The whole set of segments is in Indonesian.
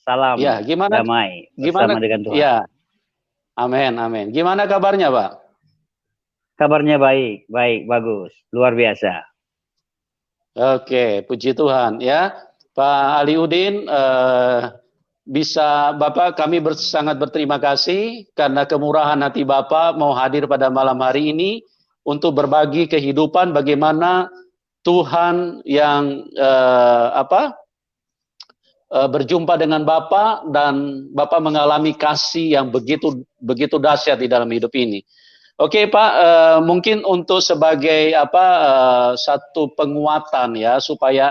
Salam Ya, gimana? damai Gimana? bersama dengan Tuhan. Ya, amin, amin. Gimana kabarnya, Pak? Kabarnya baik, bagus, luar biasa. Oke, puji Tuhan ya. Pak Aliudin, bisa Bapak kami sangat berterima kasih karena kemurahan hati Bapak mau hadir pada malam hari ini untuk berbagi kehidupan bagaimana Tuhan yang berjumpa dengan Bapak dan Bapak mengalami kasih yang begitu begitu dahsyat di dalam hidup ini. Oke Pak, mungkin untuk sebagai satu penguatan ya supaya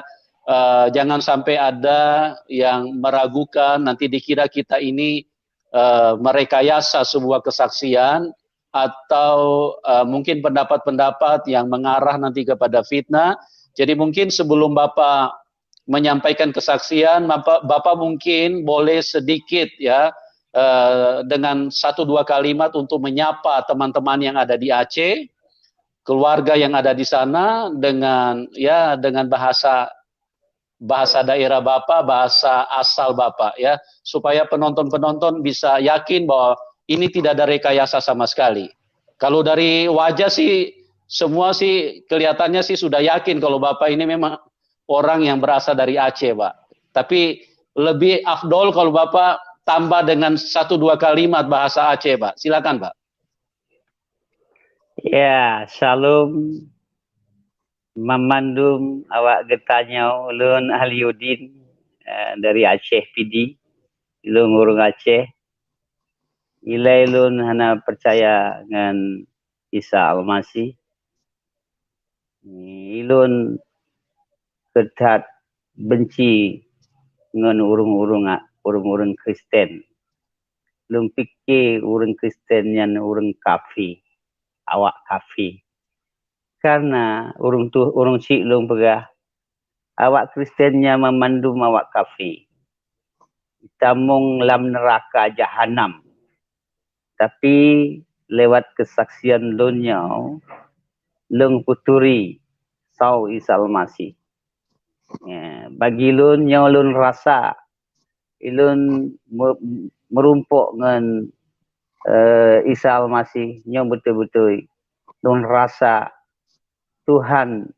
jangan sampai ada yang meragukan nanti dikira kita ini merekayasa sebuah kesaksian atau mungkin pendapat-pendapat yang mengarah nanti kepada fitnah. Jadi mungkin sebelum Bapak menyampaikan kesaksian, Bapak mungkin boleh sedikit ya dengan 1-2 kalimat untuk menyapa teman-teman yang ada di Aceh, keluarga yang ada di sana dengan bahasa daerah Bapak, bahasa asal Bapak ya, supaya penonton-penonton bisa yakin bahwa ini tidak ada rekayasa sama sekali. Kalau dari wajah sih semua sih kelihatannya sih sudah yakin kalau Bapak ini memang orang yang berasal dari Aceh, Pak. Tapi lebih afdol kalau Bapak tambah dengan 1-2 kalimat bahasa Aceh, Pak. Silakan, Pak. Ya, salam memandum awak getanya ulun Aliudin dari Aceh PD, ulun urung Aceh. Ilai ulun hana percaya dengan Isa Al-Masih. Ilun ketat benci dengan urung Kristen. Lung fikir urung Kristen yang urung kafir, awak kafir. Karena urung si lung pegah awak Kristennya memandum awak kafir. Tamung lam neraka jahanam. Tapi lewat kesaksian lunnya lung puturi sau Isa Al-Masih. Ya, bagi lun yang lun rasa ilun merumpuk dengan Isa Al-Masih yang betul-betul lun rasa Tuhan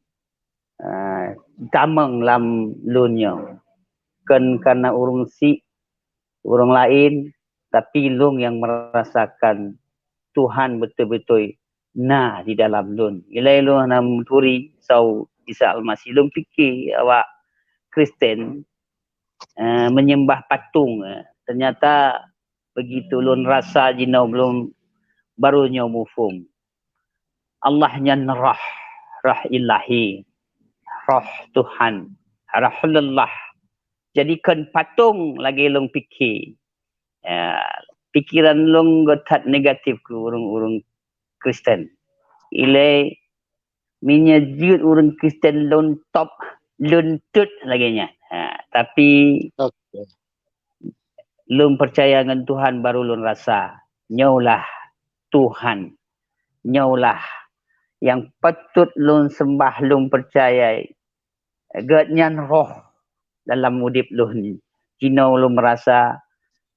damang lam lunnya kan karena urung lain tapi lung yang merasakan Tuhan betul-betul di dalam lun. Ilai lun nam turi sau Isa Al-Masih lun fikir awak Kristen menyembah patung. Ternyata begitu lun rasa jinau belum barunya mufum. Allahnya rah ilahi, roh Tuhan, rahulullah. Jadikan patung lagi lung fikir. Pikiran lung gotat negatif ke urung Kristen. Ilai menyajut urung Kristen lun top luntut laginya. Tapi lun percaya dengan Tuhan baru lun rasa nyaulah Tuhan, nyaulah yang patut lun sembah lun percaya gatnyan roh dalam udip lun. Jinau lun merasa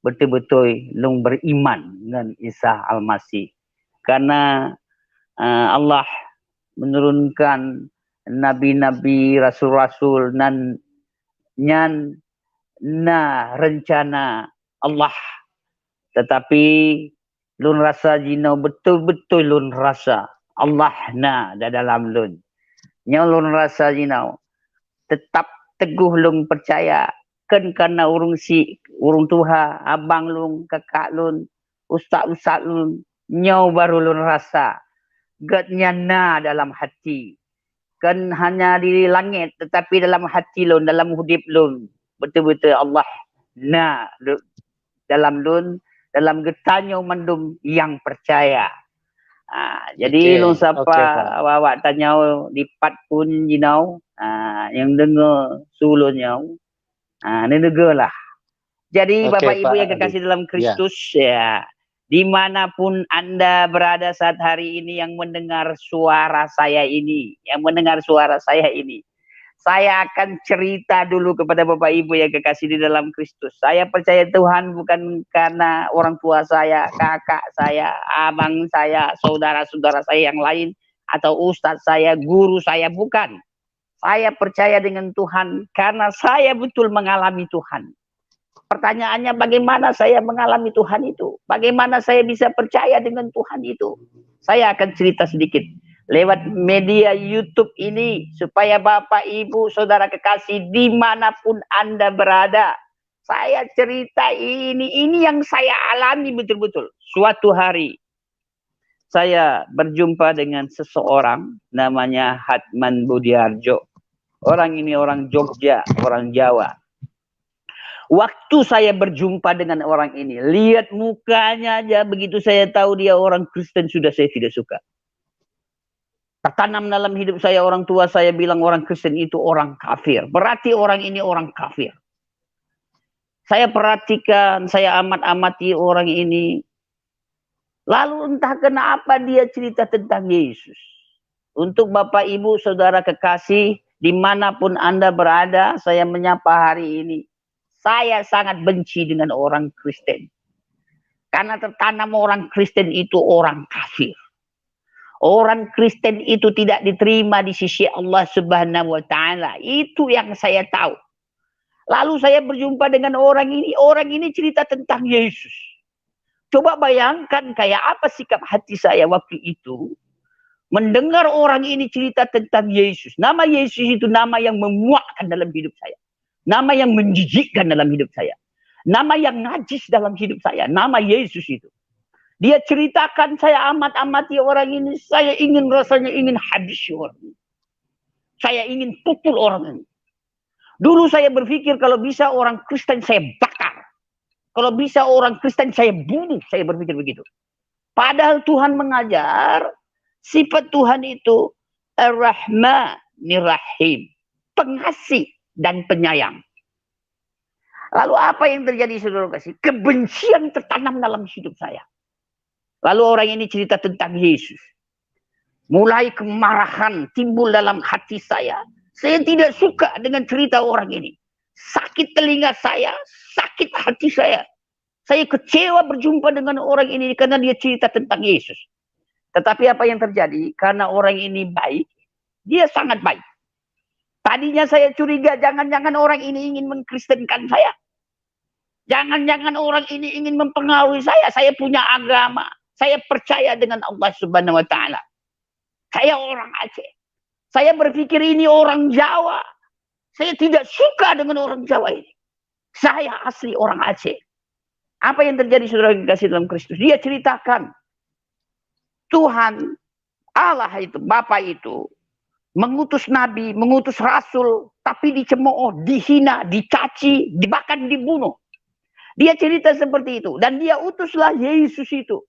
betul-betul lun beriman dengan Isa Al-Masih. Karena Allah menurunkan nabi-nabi, rasul-rasul dan rencana Allah. Tetapi lun rasa jinau betul-betul lun rasa Allah dalam lun. Nyau lun rasa jinau tetap teguh lun percaya kan karena urung Tuhan, abang lun, kakak lun, ustaz lun, nyau baru lun rasa gatnya dalam hati. Kan hanya di langit tetapi dalam hati lun, dalam hidup lun betul-betul Allah dalam lun, dalam getanya mandum yang percaya. Jadi lun siapa awak tanya lipat pun jinau yang dengar sulunnya ni dengarlah. Jadi Bapak Ibu yang kekasih dalam Kristus ya, dimanapun Anda berada saat hari ini yang mendengar suara saya ini, Saya akan cerita dulu kepada Bapak Ibu yang kekasih di dalam Kristus. Saya percaya Tuhan bukan karena orang tua saya, kakak saya, abang saya, saudara-saudara saya yang lain, atau ustadz saya, guru saya, bukan. Saya percaya dengan Tuhan karena saya betul mengalami Tuhan. Pertanyaannya bagaimana saya mengalami Tuhan itu? Bagaimana saya bisa percaya dengan Tuhan itu? Saya akan cerita sedikit lewat media YouTube ini supaya Bapak, Ibu, Saudara kekasih dimanapun Anda berada. Saya cerita ini yang saya alami betul-betul. Suatu hari saya berjumpa dengan seseorang namanya Hatman Budiarjo. Orang ini orang Jogja, orang Jawa. Waktu saya berjumpa dengan orang ini, lihat mukanya aja, begitu saya tahu dia orang Kristen, sudah saya tidak suka. Tertanam dalam hidup saya, orang tua saya bilang orang Kristen itu orang kafir. Berarti orang ini orang kafir. Saya perhatikan, saya amat-amati orang ini. Lalu entah kenapa dia cerita tentang Yesus. Untuk Bapak, Ibu, Saudara kekasih, dimanapun Anda berada, saya menyapa hari ini. Saya sangat benci dengan orang Kristen. Karena tertanam orang Kristen itu orang kafir. Orang Kristen itu tidak diterima di sisi Allah Subhanahu wa Ta'ala. Itu yang saya tahu. Lalu saya berjumpa dengan orang ini. Orang ini cerita tentang Yesus. Coba bayangkan kayak apa sikap hati saya waktu itu. Mendengar orang ini cerita tentang Yesus. Nama Yesus itu nama yang memuakkan dalam hidup saya. Nama yang menjijikkan dalam hidup saya. Nama yang najis dalam hidup saya. Nama Yesus itu. Dia ceritakan, saya amat-amati orang ini. Saya rasanya ingin habis orang ini. Saya ingin pukul orang ini. Dulu saya berpikir kalau bisa orang Kristen saya bakar. Kalau bisa orang Kristen saya bunuh. Saya berpikir begitu. Padahal Tuhan mengajar, sifat Tuhan itu Ar-Rahmanir Rahim. Pengasih dan penyayang. Lalu apa yang terjadi, saudara kasih? Kebencian tertanam dalam hidup saya. Lalu orang ini cerita tentang Yesus. Mulai kemarahan timbul dalam hati saya. Saya tidak suka dengan cerita orang ini. Sakit telinga saya, sakit hati saya. Saya kecewa berjumpa dengan orang ini karena dia cerita tentang Yesus. Tetapi apa yang terjadi? Karena orang ini baik, dia sangat baik. Tadinya saya curiga jangan-jangan orang ini ingin mengkristenkan saya. Jangan-jangan orang ini ingin mempengaruhi saya. Saya punya agama. Saya percaya dengan Allah Subhanahu wa Ta'ala. Saya orang Aceh. Saya berpikir ini orang Jawa. Saya tidak suka dengan orang Jawa ini. Saya asli orang Aceh. Apa yang terjadi, saudara kasih dalam Kristus? Dia ceritakan. Tuhan, Allah itu, Bapa itu, mengutus nabi, mengutus rasul, tapi dicemooh, dihina, dicaci, bahkan dibunuh. Dia cerita seperti itu. Dan dia utuslah Yesus itu.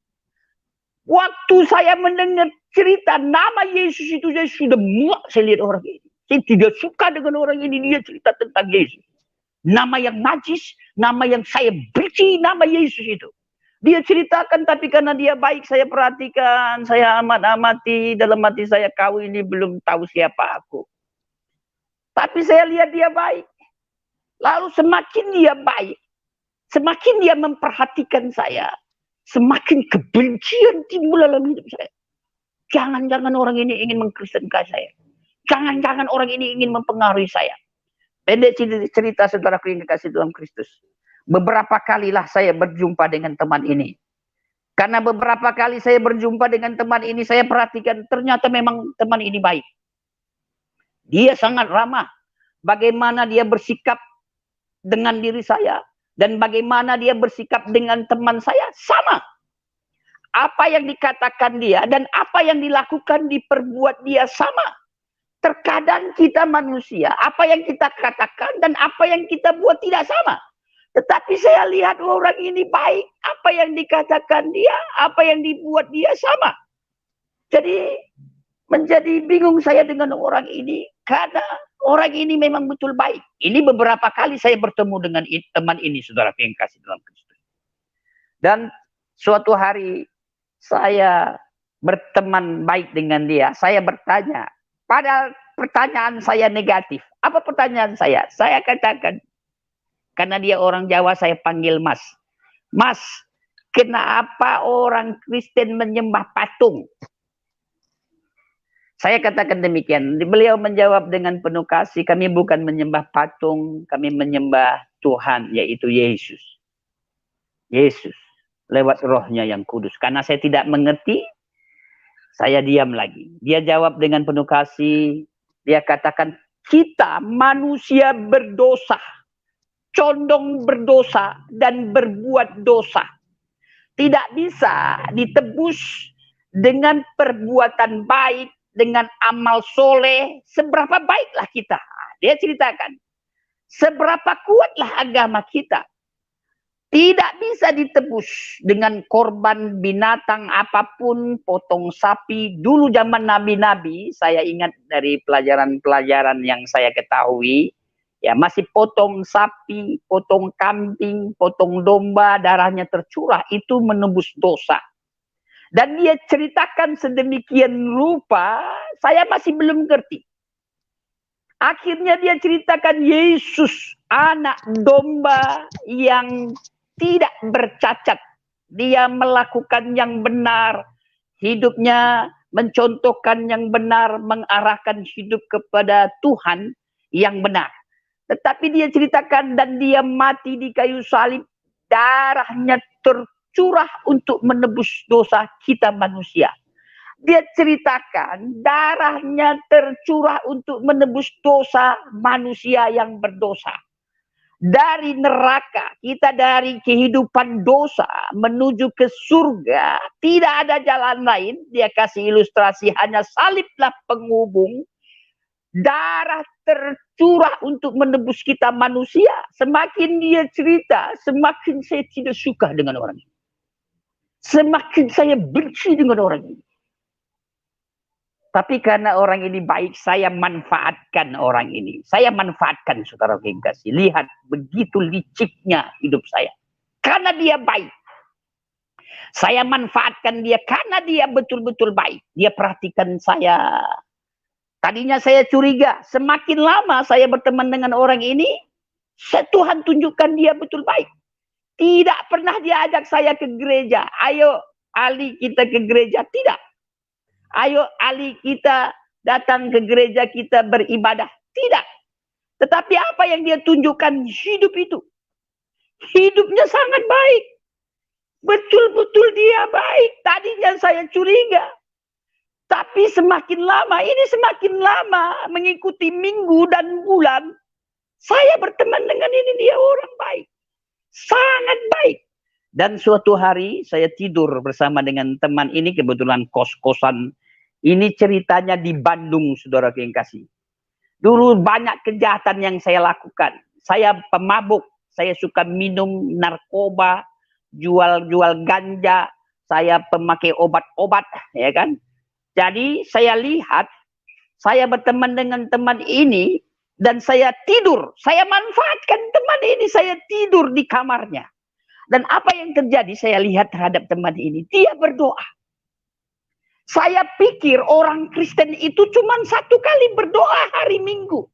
Waktu saya mendengar cerita nama Yesus itu, saya sudah muak saya lihat orang ini. Saya tidak suka dengan orang ini, dia cerita tentang Yesus. Nama yang najis, nama yang saya benci, nama Yesus itu. Dia ceritakan, tapi karena dia baik, saya perhatikan, saya amat-amati, dalam hati saya, kau ini belum tahu siapa aku. Tapi saya lihat dia baik. Lalu semakin dia baik, semakin dia memperhatikan saya, semakin kebencian timbul dalam hidup saya. Jangan-jangan orang ini ingin mengkristenkan saya. Jangan-jangan orang ini ingin mempengaruhi saya. Pendek cerita, saudaraku yang dikasih dalam Kristus. Beberapa kalilah saya berjumpa dengan teman ini. Karena beberapa kali saya berjumpa dengan teman ini, saya perhatikan ternyata memang teman ini baik. Dia sangat ramah. Bagaimana dia bersikap dengan diri saya. Dan bagaimana dia bersikap dengan teman saya, sama. Apa yang dikatakan dia dan apa yang dilakukan, diperbuat dia sama. Terkadang kita manusia, apa yang kita katakan dan apa yang kita buat tidak sama. Tetapi saya lihat orang ini baik. Apa yang dikatakan dia, apa yang dibuat dia sama. Jadi menjadi bingung saya dengan orang ini. Karena orang ini memang betul baik. Ini beberapa kali saya bertemu dengan teman ini, saudara yang kasih dalam Kristus. Dan suatu hari saya berteman baik dengan dia. Saya bertanya, padahal pertanyaan saya negatif. Apa pertanyaan saya? Saya katakan, karena dia orang Jawa, saya panggil Mas. Mas, kenapa orang Kristen menyembah patung? Saya katakan demikian. Beliau menjawab dengan penuh kasih, kami bukan menyembah patung, kami menyembah Tuhan, yaitu Yesus. Yesus, lewat rohnya yang kudus. Karena saya tidak mengerti, saya diam lagi. Dia jawab dengan penuh kasih. Dia katakan, kita manusia berdosa, condong berdosa dan berbuat dosa. Tidak bisa ditebus dengan perbuatan baik, dengan amal soleh. Seberapa baiklah kita. Dia ceritakan, seberapa kuatlah agama kita. Tidak bisa ditebus dengan korban binatang apapun, potong sapi. Dulu zaman nabi-nabi, saya ingat dari pelajaran-pelajaran yang saya ketahui, ya masih potong sapi, potong kambing, potong domba, darahnya tercurah, itu menembus dosa. Dan dia ceritakan sedemikian rupa, saya masih belum ngerti. Akhirnya dia ceritakan Yesus, anak domba yang tidak bercacat. Dia melakukan yang benar. Hidupnya mencontohkan yang benar, mengarahkan hidup kepada Tuhan yang benar. Tetapi dia ceritakan, dan dia mati di kayu salib, darahnya tercurah untuk menebus dosa kita manusia. Dia ceritakan darahnya tercurah untuk menebus dosa manusia yang berdosa. Dari neraka, kita dari kehidupan dosa menuju ke surga, tidak ada jalan lain. Dia kasih ilustrasi, hanya saliblah penghubung. Darah tercurah untuk menebus kita manusia. Semakin dia cerita, semakin saya tidak suka dengan orang ini. Semakin saya benci dengan orang ini. Tapi karena orang ini baik, saya manfaatkan orang ini. Saya manfaatkan, saudara yang kasih. Lihat begitu liciknya hidup saya. Karena dia baik. Saya manfaatkan dia karena dia betul-betul baik. Dia perhatikan saya. Tadinya saya curiga. Semakin lama saya berteman dengan orang ini, Tuhan tunjukkan dia betul baik. Tidak pernah dia ajak saya ke gereja. Ayo, Ali, kita ke gereja. Tidak. Ayo Ali, kita datang ke gereja, kita beribadah. Tidak. Tetapi apa yang dia tunjukkan? Hidup itu. Hidupnya sangat baik. Betul-betul dia baik. Tadinya saya curiga. Tapi semakin lama, ini semakin lama mengikuti minggu dan bulan, saya berteman dengan ini, dia orang baik. Sangat baik. Dan suatu hari saya tidur bersama dengan teman ini, kebetulan kos-kosan. Ini ceritanya di Bandung, saudara yang kasih. Dulu banyak kejahatan yang saya lakukan. Saya pemabuk, saya suka minum narkoba, jual-jual ganja, saya pemakai obat-obat, ya kan. Jadi saya lihat, saya berteman dengan teman ini, dan saya tidur. Saya manfaatkan teman ini, saya tidur di kamarnya. Dan apa yang terjadi saya lihat terhadap teman ini, dia berdoa. Saya pikir orang Kristen itu cuma satu kali berdoa hari Minggu.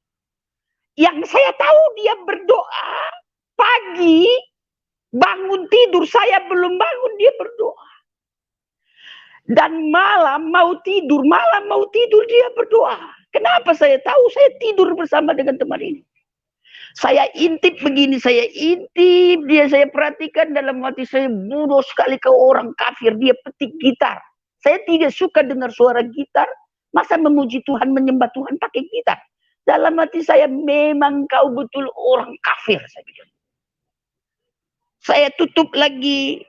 Yang saya tahu dia berdoa pagi, bangun tidur, saya belum bangun dia berdoa. Dan malam mau tidur dia berdoa. Kenapa saya tahu? Saya tidur bersama dengan teman ini. Saya intip begini, saya intip dia, saya perhatikan dalam hati saya, bodoh sekali kau orang kafir, dia petik gitar. Saya tidak suka dengar suara gitar, masa memuji Tuhan, menyembah Tuhan pakai gitar. Dalam hati saya, memang kau betul orang kafir, saya bilang. Saya tutup lagi,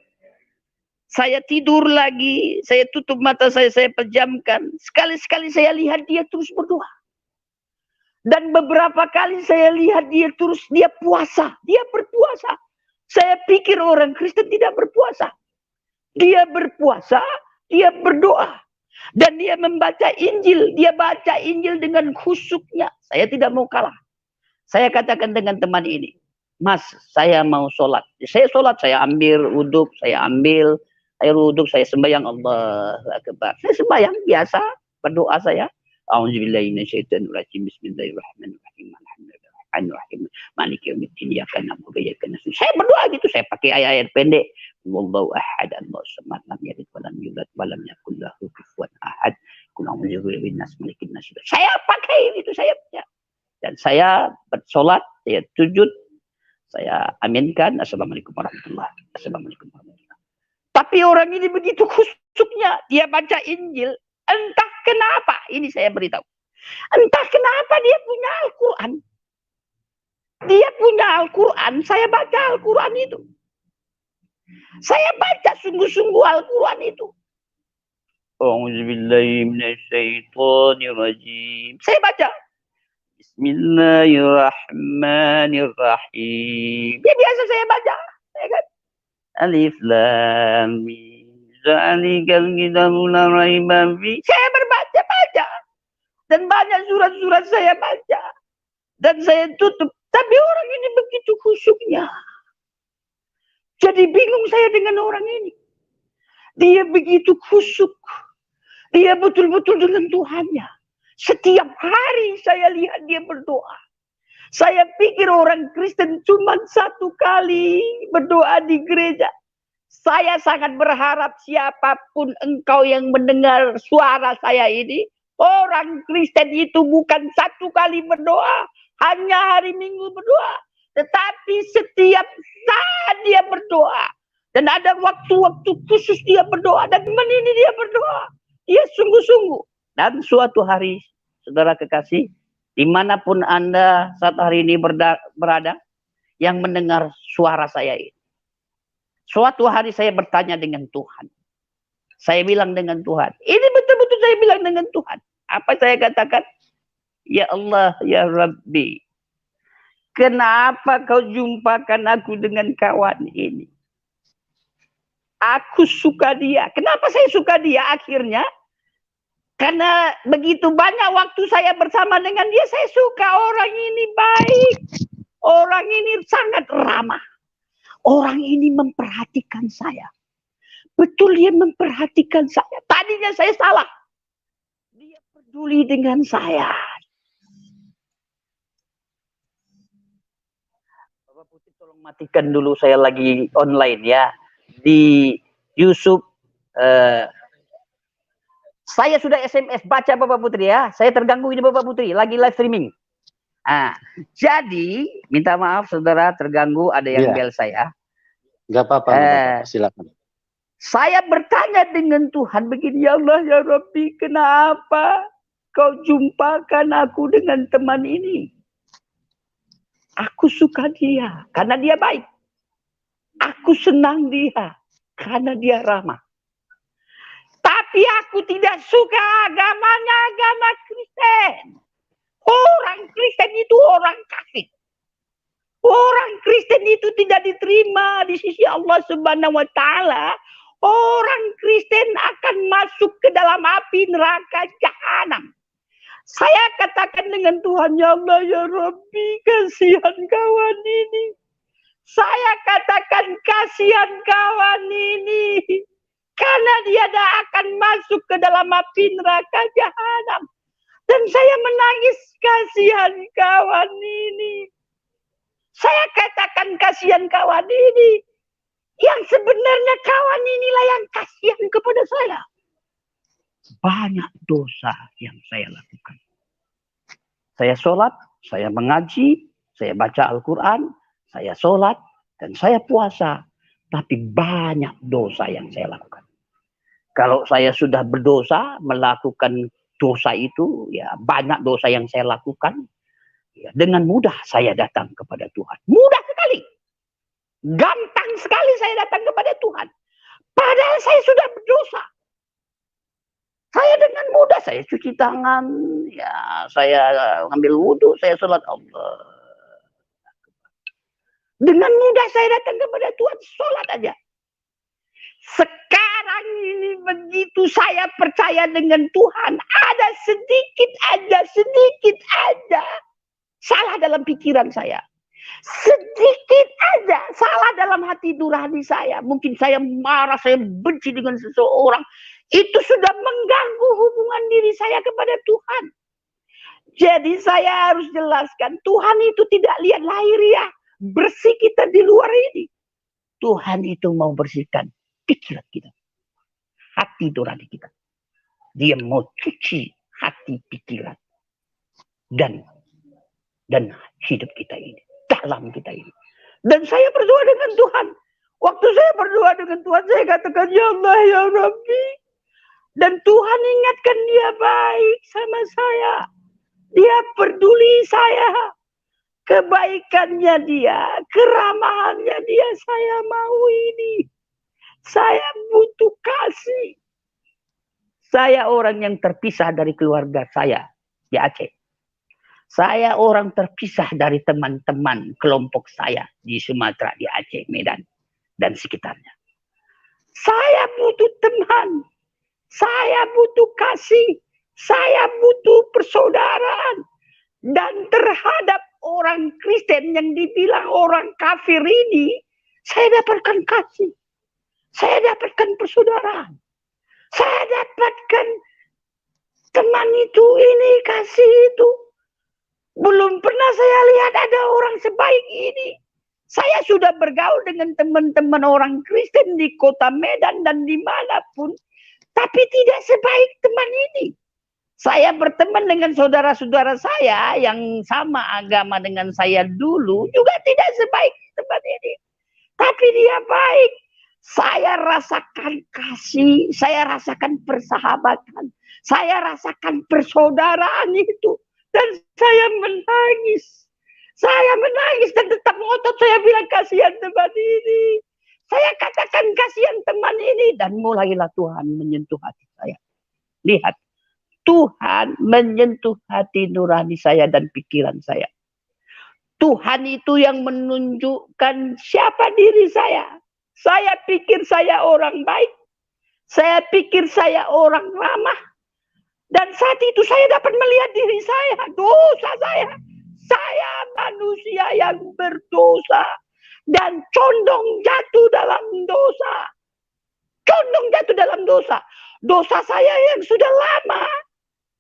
saya tidur lagi, saya tutup mata saya pejamkan. Sekali-sekali saya lihat dia terus berdoa. Dan beberapa kali saya lihat dia terus, dia puasa, dia berpuasa. Saya pikir orang Kristen tidak berpuasa. Dia berpuasa, dia berdoa. Dan dia membaca Injil, dia baca Injil dengan khusyuknya. Saya tidak mau kalah. Saya katakan dengan teman ini, Mas, saya mau sholat. Saya sholat, saya ambil wuduk, saya ambil air wuduk, saya sembahyang, Allah Akbar. Saya sembahyang biasa, berdoa saya. A'udzubillahi minasyaitonir rajim. Bismillahirrahmanirrahim. Alhamdulillahirrahmanirrahim. Maliki yaumiddin. Iyyaka na'budu wa iyyaka nasta'in. Saya berdoa gitu, saya pakai ayat-ayat pendek. Wallahu ahad, Allahu samad, lam yalid wa lam yulad wa lam yakul lahu kufuwan ahad. Qul a'udzu birabbin nas, malikin nas. Saya pakai itu, saya punya. Dan saya bersolat, saya sujud, saya aminkan. Assalamualaikum warahmatullahi wabarakatuh. Assalamualaikum warahmatullahi wabarakatuh. Tapi orang ini begitu khusyuknya, dia baca Injil. Entah kenapa, ini saya beritahu. Entah kenapa dia punya Al-Quran. Dia punya Al-Quran, saya baca Al-Quran itu. Saya baca sungguh-sungguh Al-Quran itu. A'udzubillahi minasyaitonirrajim. Saya baca. Bismillahirrahmanirrahim. Ya biasa saya baca. Ya kan? Alif Lam Mim. Zalikal kitabu la raiba fi. Saya berbaca-baca. Dan banyak surat-surat saya baca. Dan saya tutup. Tapi orang ini begitu khusyuknya. Jadi bingung saya dengan orang ini. Dia begitu khusyuk. Dia betul-betul dengan Tuhannya. Setiap hari saya lihat dia berdoa. Saya pikir orang Kristen cuma satu kali berdoa di gereja. Saya sangat berharap siapapun engkau yang mendengar suara saya ini, orang Kristen itu bukan satu kali berdoa, hanya hari Minggu berdoa, tetapi setiap saat dia berdoa. Dan ada waktu-waktu khusus dia berdoa, dan menini dia berdoa. Dia sungguh-sungguh. Dan suatu hari, saudara kekasih, dimanapun Anda saat hari ini berada, yang mendengar suara saya ini. Suatu hari saya bertanya dengan Tuhan. Saya bilang dengan Tuhan. Ini betul-betul saya bilang dengan Tuhan. Apa saya katakan? Ya Allah, ya Rabbi. Kenapa kau jumpakan aku dengan kawan ini? Aku suka dia. Kenapa saya suka dia akhirnya? Karena begitu banyak waktu saya bersama dengan dia, saya suka orang ini baik. Orang ini sangat ramah. Orang ini memperhatikan saya. Betul dia memperhatikan saya. Tadinya saya salah. Dia peduli dengan saya. Bapak Putri tolong matikan dulu, saya lagi online ya. Di YouTube. Saya sudah SMS, baca Bapak Putri ya. Saya terganggu ini Bapak Putri, lagi live streaming. Jadi, minta maaf saudara terganggu, ada yang bel saya. Enggak apa-apa, silakan. Saya bertanya dengan Tuhan begini, ya Allah, ya Rabbi, kenapa kau jumpakan aku dengan teman ini? Aku suka dia, karena dia baik. Aku senang dia, karena dia ramah. Tapi aku tidak suka agamanya, agama Kristen. Orang Kristen itu orang kafir. Orang Kristen itu tidak diterima di sisi Allah Subhanahu wa Ta'ala. Orang Kristen akan masuk ke dalam api neraka jahanam. Saya katakan dengan Tuhan, ya Allah, ya Rabbi, kasihan kawan ini. Saya katakan kasihan kawan ini. Karena dia akan masuk ke dalam api neraka jahanam. Dan saya menangis, kasihan kawan ini. Saya katakan kasihan kawan ini. Yang sebenarnya kawan inilah yang kasihan kepada saya. Banyak dosa yang saya lakukan. Saya sholat, saya mengaji, saya baca Al-Quran, saya sholat, dan saya puasa. Tapi banyak dosa yang saya lakukan. Kalau saya sudah berdosa, melakukan dosa itu, ya banyak dosa yang saya lakukan. Ya, dengan mudah saya datang kepada Tuhan. Mudah sekali. Gampang sekali saya datang kepada Tuhan. Padahal saya sudah berdosa. Saya dengan mudah, saya cuci tangan, ya saya ambil wudhu, saya sholat Allah. Dengan mudah saya datang kepada Tuhan, sholat aja. Sekarang ini begitu saya percaya dengan Tuhan, ada sedikit aja salah dalam pikiran saya. Sedikit aja salah dalam hati nurani saya. Mungkin saya marah, saya benci dengan seseorang. Itu sudah mengganggu hubungan diri saya kepada Tuhan. Jadi saya harus jelaskan, Tuhan itu tidak lihat lahiriah bersih kita di luar ini. Tuhan itu mau bersihkan pikiran kita, hati nurani kita. Dia mau cuci hati, pikiran, dan hidup kita ini, dalam kita ini. Dan saya berdoa dengan Tuhan. Waktu saya berdoa dengan Tuhan, saya katakan, ya Allah, ya Rabbi. Dan Tuhan ingatkan dia baik sama saya. Dia peduli saya. Kebaikannya dia, keramahannya dia, saya mau ini. Saya butuh kasih. Saya orang yang terpisah dari keluarga saya di Aceh. Saya orang terpisah dari teman-teman kelompok saya di Sumatera, di Aceh, Medan, dan sekitarnya. Saya butuh teman. Saya butuh kasih. Saya butuh persaudaraan. Dan terhadap orang Kristen yang dibilang orang kafir ini, saya dapatkan kasih. Saya dapatkan persaudaraan. Saya dapatkan teman itu, ini, kasih itu. Belum pernah saya lihat ada orang sebaik ini. Saya sudah bergaul dengan teman-teman orang Kristen di kota Medan dan dimanapun. Tapi tidak sebaik teman ini. Saya berteman dengan saudara-saudara saya yang sama agama dengan saya dulu. Juga tidak sebaik teman ini. Tapi dia baik. Saya rasakan kasih. Saya rasakan persahabatan. Saya rasakan persaudaraan itu. Dan saya menangis. Saya menangis dan tetap ngotot. Saya bilang kasihan teman ini. Saya katakan kasihan teman ini. Dan mulailah Tuhan menyentuh hati saya. Lihat. Tuhan menyentuh hati nurani saya dan pikiran saya. Tuhan itu yang menunjukkan siapa diri saya. Saya pikir saya orang baik. Saya pikir saya orang ramah. Dan saat itu saya dapat melihat diri saya, dosa saya. Saya manusia yang berdosa dan condong jatuh dalam dosa. Condong jatuh dalam dosa. Dosa saya yang sudah lama,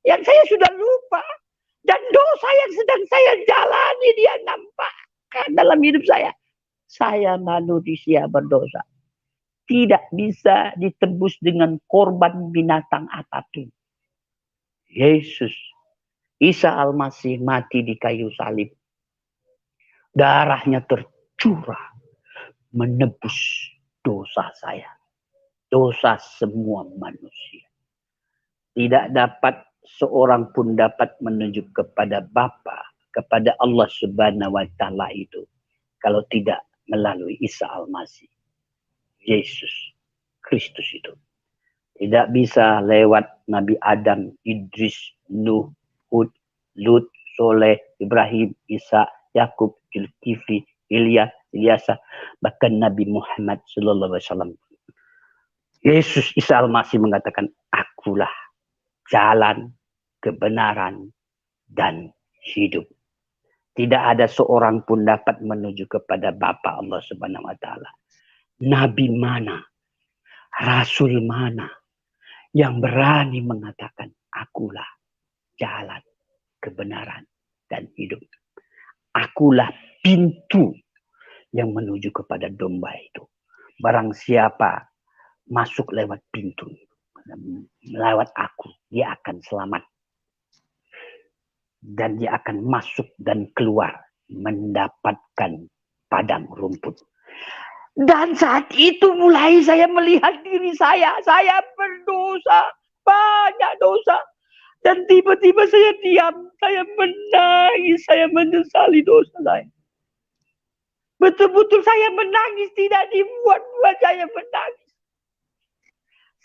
yang saya sudah lupa. Dan dosa yang sedang saya jalani, dia nampakkan dalam hidup saya. Saya manusia berdosa. Tidak bisa ditebus dengan korban binatang apapun. Yesus, Isa Al-Masih mati di kayu salib. Darahnya tercurah menebus dosa saya. Dosa semua manusia. Tidak dapat seorang pun dapat menuju kepada Bapa, kepada Allah Subhanahu wa Ta'ala itu kalau tidak melalui Isa Al-Masih. Yesus Kristus itu. Tidak bisa lewat Nabi Adam, Idris, Nuh, Hud, Lut, Soleh, Ibrahim, Isa, Yakub, Zulkifli, Ilyasa, bahkan Nabi Muhammad sallallahu alaihi wasallam. Yesus Isa Al-Masih mengatakan, akulah jalan, kebenaran, dan hidup. Tidak ada seorang pun dapat menuju kepada Bapa Allah Subhanahu wa Ta'ala. Nabi mana, Rasul mana yang berani mengatakan akulah jalan, kebenaran, dan hidup. Akulah pintu yang menuju kepada domba itu. Barang siapa masuk lewat pintu, lewat aku, dia akan selamat. Dan dia akan masuk dan keluar mendapatkan padang rumput. Dan saat itu mulai saya melihat diri saya. Saya berdosa, banyak dosa. Dan tiba-tiba saya diam, saya menangis, saya menyesali dosa saya. Betul-betul saya menangis, tidak dibuat-buat saya menangis.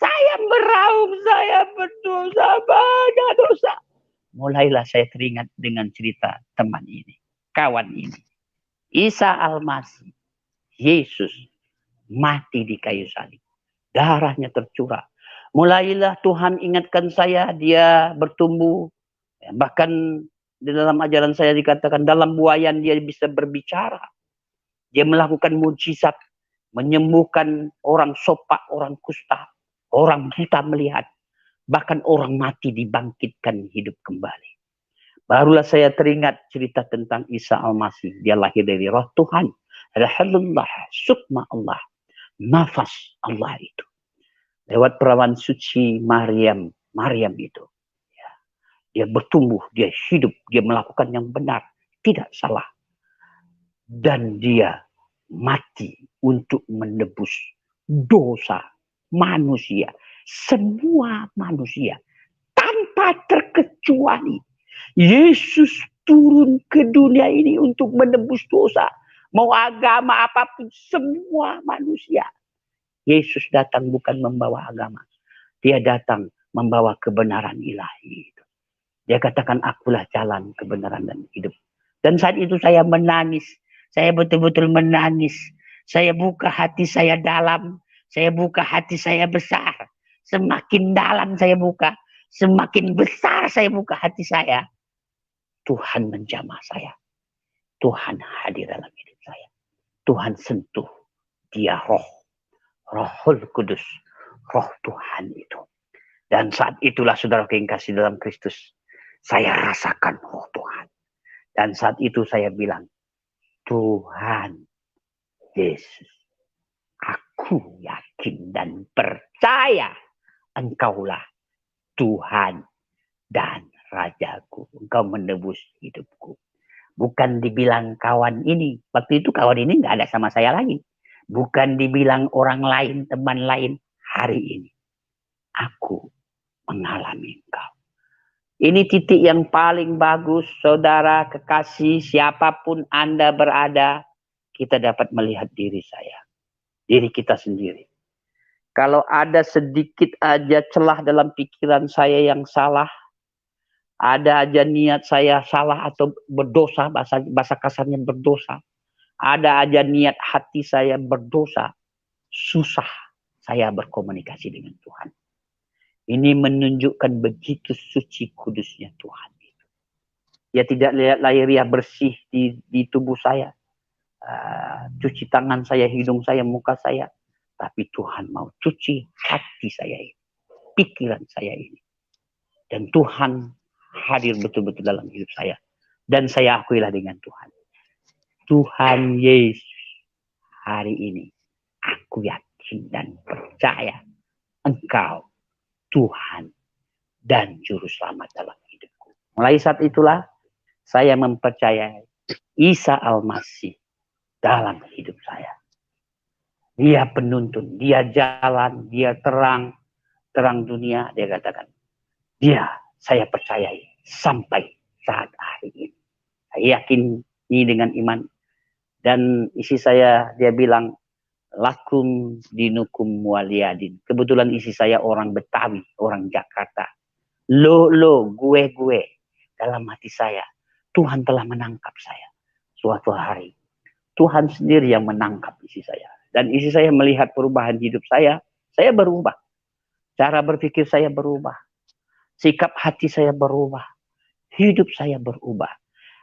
Saya meraung, saya berdosa, banyak dosa. Mulailah saya teringat dengan cerita teman ini, kawan ini. Isa Al-Masih, Yesus mati di kayu salib. Darahnya tercurah. Mulailah Tuhan ingatkan saya, dia bertumbuh. Bahkan di dalam ajaran saya dikatakan dalam buayan dia bisa berbicara. Dia melakukan mujizat, menyembuhkan orang sopak, orang kusta, orang buta melihat, bahkan orang mati dibangkitkan hidup kembali. Barulah saya teringat cerita tentang Isa Al-Masih. Dia lahir dari roh Tuhan. Alhamdulillah, sukma Allah, nafas Allah itu. Lewat perawan suci Maryam itu. Dia bertumbuh, dia hidup, dia melakukan yang benar, tidak salah. Dan dia mati untuk menebus dosa manusia. Semua manusia. Tanpa terkecuali. Yesus turun ke dunia ini untuk menebus dosa. Mau agama apapun, semua manusia. Yesus datang bukan membawa agama. Dia datang membawa kebenaran ilahi. Dia katakan, akulah jalan, kebenaran, dan hidup. Dan saat itu saya menangis. Saya betul-betul menangis. Saya buka hati saya dalam. Saya buka hati saya besar. Semakin dalam saya buka, semakin besar saya buka hati saya. Tuhan menjamah saya. Tuhan hadir dalam hidup saya. Tuhan sentuh. Dia roh. Rohul Kudus. Roh Tuhan itu. Dan saat itulah saudara yang kasih dalam Kristus, saya rasakan roh Tuhan. Dan saat itu saya bilang, Tuhan Yesus, aku yakin dan percaya Engkaulah Tuhan dan Rajaku. Engkau menebus hidupku. Bukan dibilang kawan ini. Waktu itu kawan ini nggak ada sama saya lagi. Bukan dibilang orang lain, teman lain. Hari ini aku mengalami Engkau. Ini titik yang paling bagus, saudara, kekasih, siapapun Anda berada, kita dapat melihat diri saya, diri kita sendiri. Kalau ada sedikit aja celah dalam pikiran saya yang salah, ada aja niat saya salah atau berdosa, bahasa kasarnya berdosa, ada aja niat hati saya berdosa, susah saya berkomunikasi dengan Tuhan. Ini menunjukkan begitu suci kudusnya Tuhan. Dia tidak lihat lahiriah bersih di tubuh saya. Cuci tangan saya, hidung saya, muka saya. Tapi Tuhan mau cuci hati saya ini. Pikiran saya ini. Dan Tuhan hadir betul-betul dalam hidup saya. Dan saya akuilah dengan Tuhan. Tuhan Yesus, hari ini aku yakin dan percaya Engkau Tuhan dan Juru Selamat dalam hidupku. Mulai saat itulah saya mempercayai Isa Al-Masih dalam hidup saya. Dia penuntun, dia jalan, dia terang dunia, dia katakan. Dia saya percayai sampai saat hari ini. Saya yakin ini dengan iman. Dan isi saya, dia bilang, lakum dinukum waliyadin. Kebetulan isi saya orang Betawi, orang Jakarta. Lo, gue. Dalam hati saya, Tuhan telah menangkap saya. Suatu hari, Tuhan sendiri yang menangkap isi saya. Dan isi saya melihat perubahan hidup saya berubah. Cara berpikir saya berubah. Sikap hati saya berubah. Hidup saya berubah.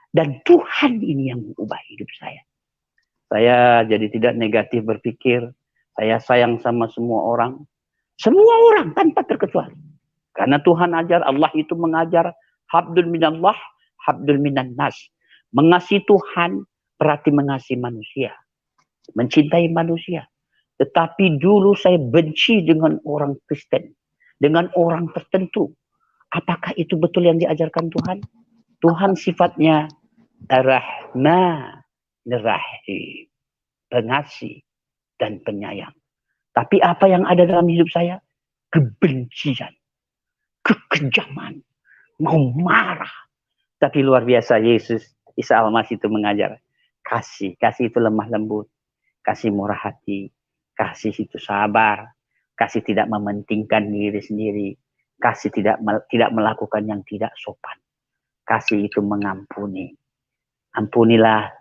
Dan Tuhan ini yang mengubah hidup saya. Saya jadi tidak negatif berpikir. Saya sayang sama semua orang. Semua orang tanpa terkecuali. Karena Tuhan ajar, Allah itu mengajar. Habdul minallah, habdul minan nas. Mengasihi Tuhan berarti mengasihi manusia. Mencintai manusia. Tetapi dulu saya benci dengan orang Kristen. Dengan orang tertentu. Apakah itu betul yang diajarkan Tuhan? Tuhan sifatnya Ar-Rahman. Rahim, pengasih dan penyayang. Tapi apa yang ada dalam hidup saya? Kebencian, kekejaman, mau marah. Tapi luar biasa Yesus, Isa Al-Masih itu mengajar. Kasih itu lemah lembut. Kasih murah hati. Kasih itu sabar. Kasih tidak mementingkan diri sendiri. Kasih tidak melakukan yang tidak sopan. Kasih itu mengampuni. Ampunilah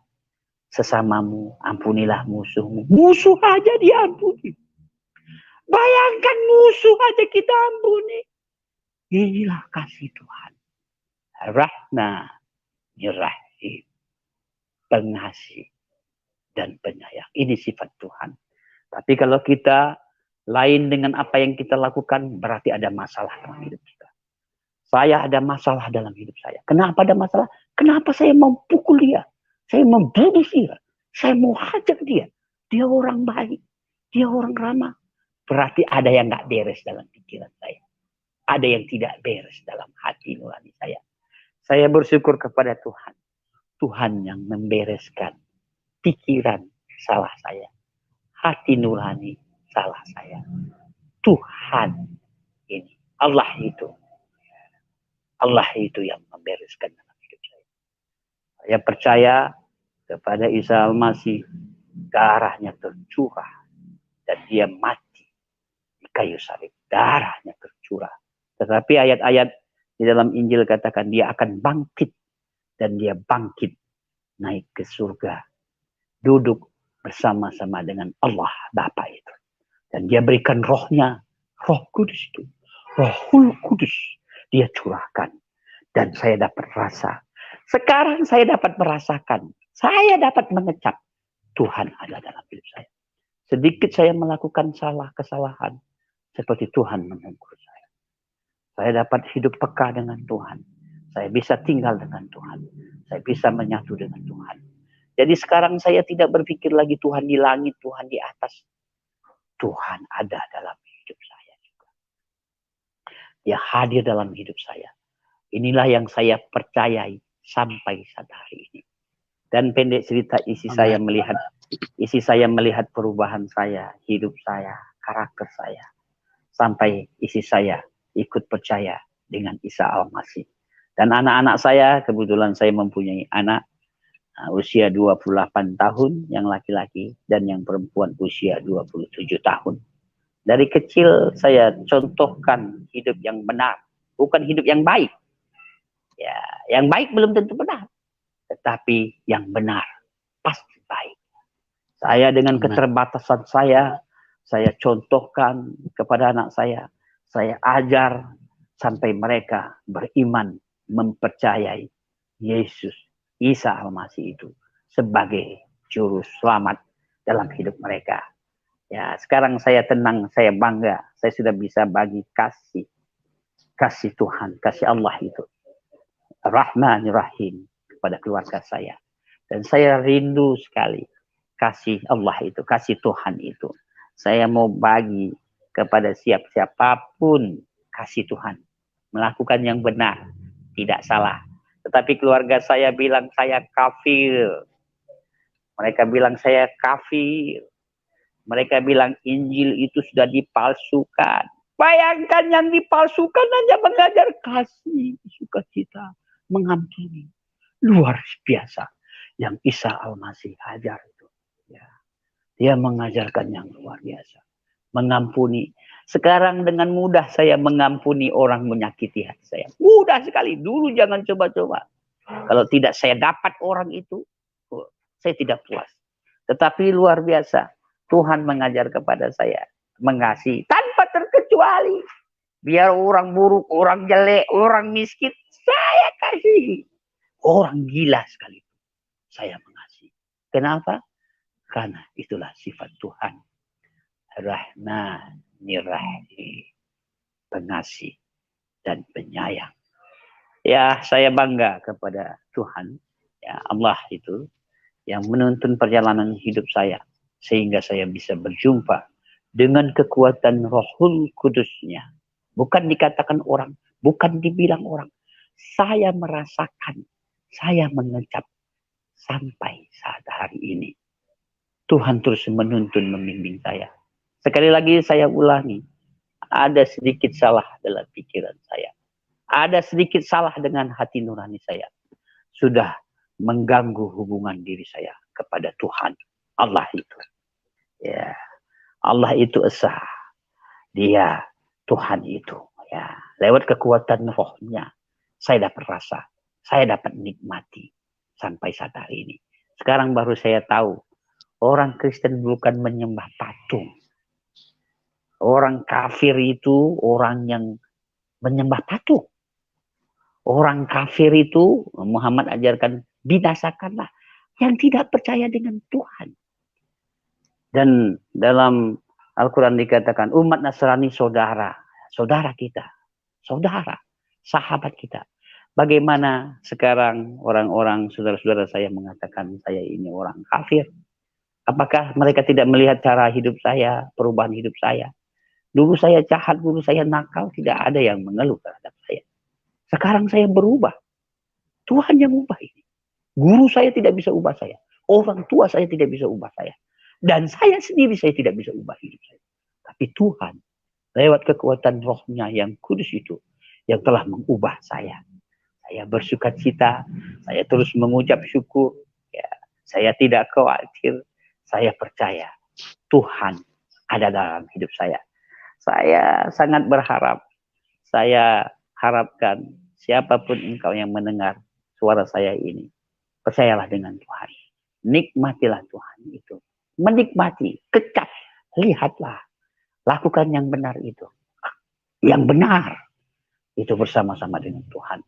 sesamamu, ampunilah musuhmu. Musuh aja diampuni. Bayangkan musuh aja kita ampuni. Inilah kasih Tuhan. Rahman, Rahim, pengasih dan penyayang. Ini sifat Tuhan. Tapi kalau kita lain dengan apa yang kita lakukan, berarti ada masalah dalam hidup kita. Saya ada masalah dalam hidup saya. Kenapa ada masalah? Kenapa saya mau pukul dia? Saya mau bunuh dia. Saya mau hajar dia. Dia orang baik. Dia orang ramah. Berarti ada yang nggak beres dalam pikiran saya. Ada yang tidak beres dalam hati nurani saya. Saya bersyukur kepada Tuhan. Tuhan yang membereskan pikiran salah saya. Hati nurani salah saya. Tuhan ini. Allah itu. Allah itu yang membereskan dalam hidup saya. Saya percaya kepada Isa Al-Masih. Darahnya tercurah. Dan dia mati di kayu salib. Darahnya tercurah. Tetapi ayat-ayat di dalam Injil katakan dia akan bangkit. Dan dia bangkit naik ke surga. Duduk bersama-sama dengan Allah Bapa itu. Dan dia berikan rohnya. Roh Kudus itu. Rohul Kudus. Dia curahkan. Dan saya dapat rasa. Sekarang saya dapat merasakan. Saya dapat mengecap. Tuhan ada dalam hidup saya. Sedikit saya melakukan kesalahan. Seperti Tuhan menegur saya. Saya dapat hidup peka dengan Tuhan. Saya bisa tinggal dengan Tuhan. Saya bisa menyatu dengan Tuhan. Jadi sekarang saya tidak berpikir lagi Tuhan di langit, Tuhan di atas. Tuhan ada dalam hidup saya juga. Dia hadir dalam hidup saya. Inilah yang saya percayai sampai saat hari ini. Dan pendek cerita isi saya melihat perubahan saya, hidup saya, karakter saya. Sampai isi saya ikut percaya dengan Isa Al-Masih. Dan anak-anak saya, kebetulan saya mempunyai anak usia 28 tahun yang laki-laki dan yang perempuan usia 27 tahun. Dari kecil saya contohkan hidup yang benar, bukan hidup yang baik. Ya, yang baik belum tentu benar, tetapi yang benar pasti baik. Saya dengan keterbatasan saya contohkan kepada anak saya ajar sampai mereka beriman, mempercayai Yesus, Isa Al-Masih itu sebagai juru selamat dalam hidup mereka. Ya, sekarang saya tenang, saya bangga, saya sudah bisa bagi kasih Tuhan, kasih Allah itu. Rahmanir Rahim kepada keluarga saya. Dan saya rindu sekali kasih Allah itu, kasih Tuhan itu. Saya mau bagi kepada siapapun kasih Tuhan. Melakukan yang benar, tidak salah. Tetapi keluarga saya bilang saya kafir. Mereka bilang saya kafir. Mereka bilang Injil itu sudah dipalsukan. Bayangkan yang dipalsukan hanya mengajar kasih, sukacita, mengampuni. Luar biasa yang Isa Al-Masih ajar itu. Ya. Dia mengajarkan yang luar biasa. Mengampuni. Sekarang dengan mudah saya mengampuni orang menyakiti hati saya. Mudah sekali. Dulu jangan coba-coba. Kalau tidak saya dapat orang itu, saya tidak puas. Tetapi luar biasa. Tuhan mengajar kepada saya. Mengasihi tanpa terkecuali. Biar orang buruk, orang jelek, orang miskin. Saya kasih. Orang gila sekali. Saya mengasihi. Kenapa? Karena itulah sifat Tuhan. Rahmanir Rahim. Pengasih dan penyayang. Ya, saya bangga kepada Tuhan. Ya, Allah itu yang menuntun perjalanan hidup saya. Sehingga saya bisa berjumpa dengan kekuatan Rohul Kudusnya. Bukan dikatakan orang, bukan dibilang orang. Saya merasakan, saya mengecap sampai saat hari ini. Tuhan terus menuntun, membimbing saya. Sekali lagi saya ulangi, ada sedikit salah dalam pikiran saya. Ada sedikit salah dengan hati nurani saya. Sudah mengganggu hubungan diri saya kepada Tuhan. Allah itu. Ya, Allah itu esa. Dia Tuhan itu. Ya, lewat kekuatan rohnya saya dapat rasa, saya dapat nikmati sampai saat hari ini. Sekarang baru saya tahu orang Kristen bukan menyembah patung. Orang kafir itu orang yang menyembah patung. Orang kafir itu Muhammad ajarkan binasakanlah yang tidak percaya dengan Tuhan. Dan dalam Al-Quran dikatakan umat Nasrani saudara. Saudara kita. Saudara. Sahabat kita. Bagaimana sekarang orang-orang saudara-saudara saya mengatakan saya ini orang kafir? Apakah mereka tidak melihat cara hidup saya, perubahan hidup saya? Dulu saya jahat, dulu saya nakal, tidak ada yang mengeluh terhadap saya. Sekarang saya berubah. Tuhan yang ubah ini. Guru saya tidak bisa ubah saya. Orang tua saya tidak bisa ubah saya. Dan saya sendiri saya tidak bisa ubah hidup saya. Tapi Tuhan, lewat kekuatan rohnya yang kudus itu, yang telah mengubah saya. Saya bersuka cita, saya terus mengucap syukur. Ya, saya tidak khawatir, saya percaya Tuhan ada dalam hidup saya. Saya sangat berharap, saya harapkan siapapun engkau yang mendengar suara saya ini, percayalah dengan Tuhan. Nikmatilah Tuhan itu. Menikmati, kecap, lihatlah. Lakukan yang benar itu. Yang benar itu bersama-sama dengan Tuhan.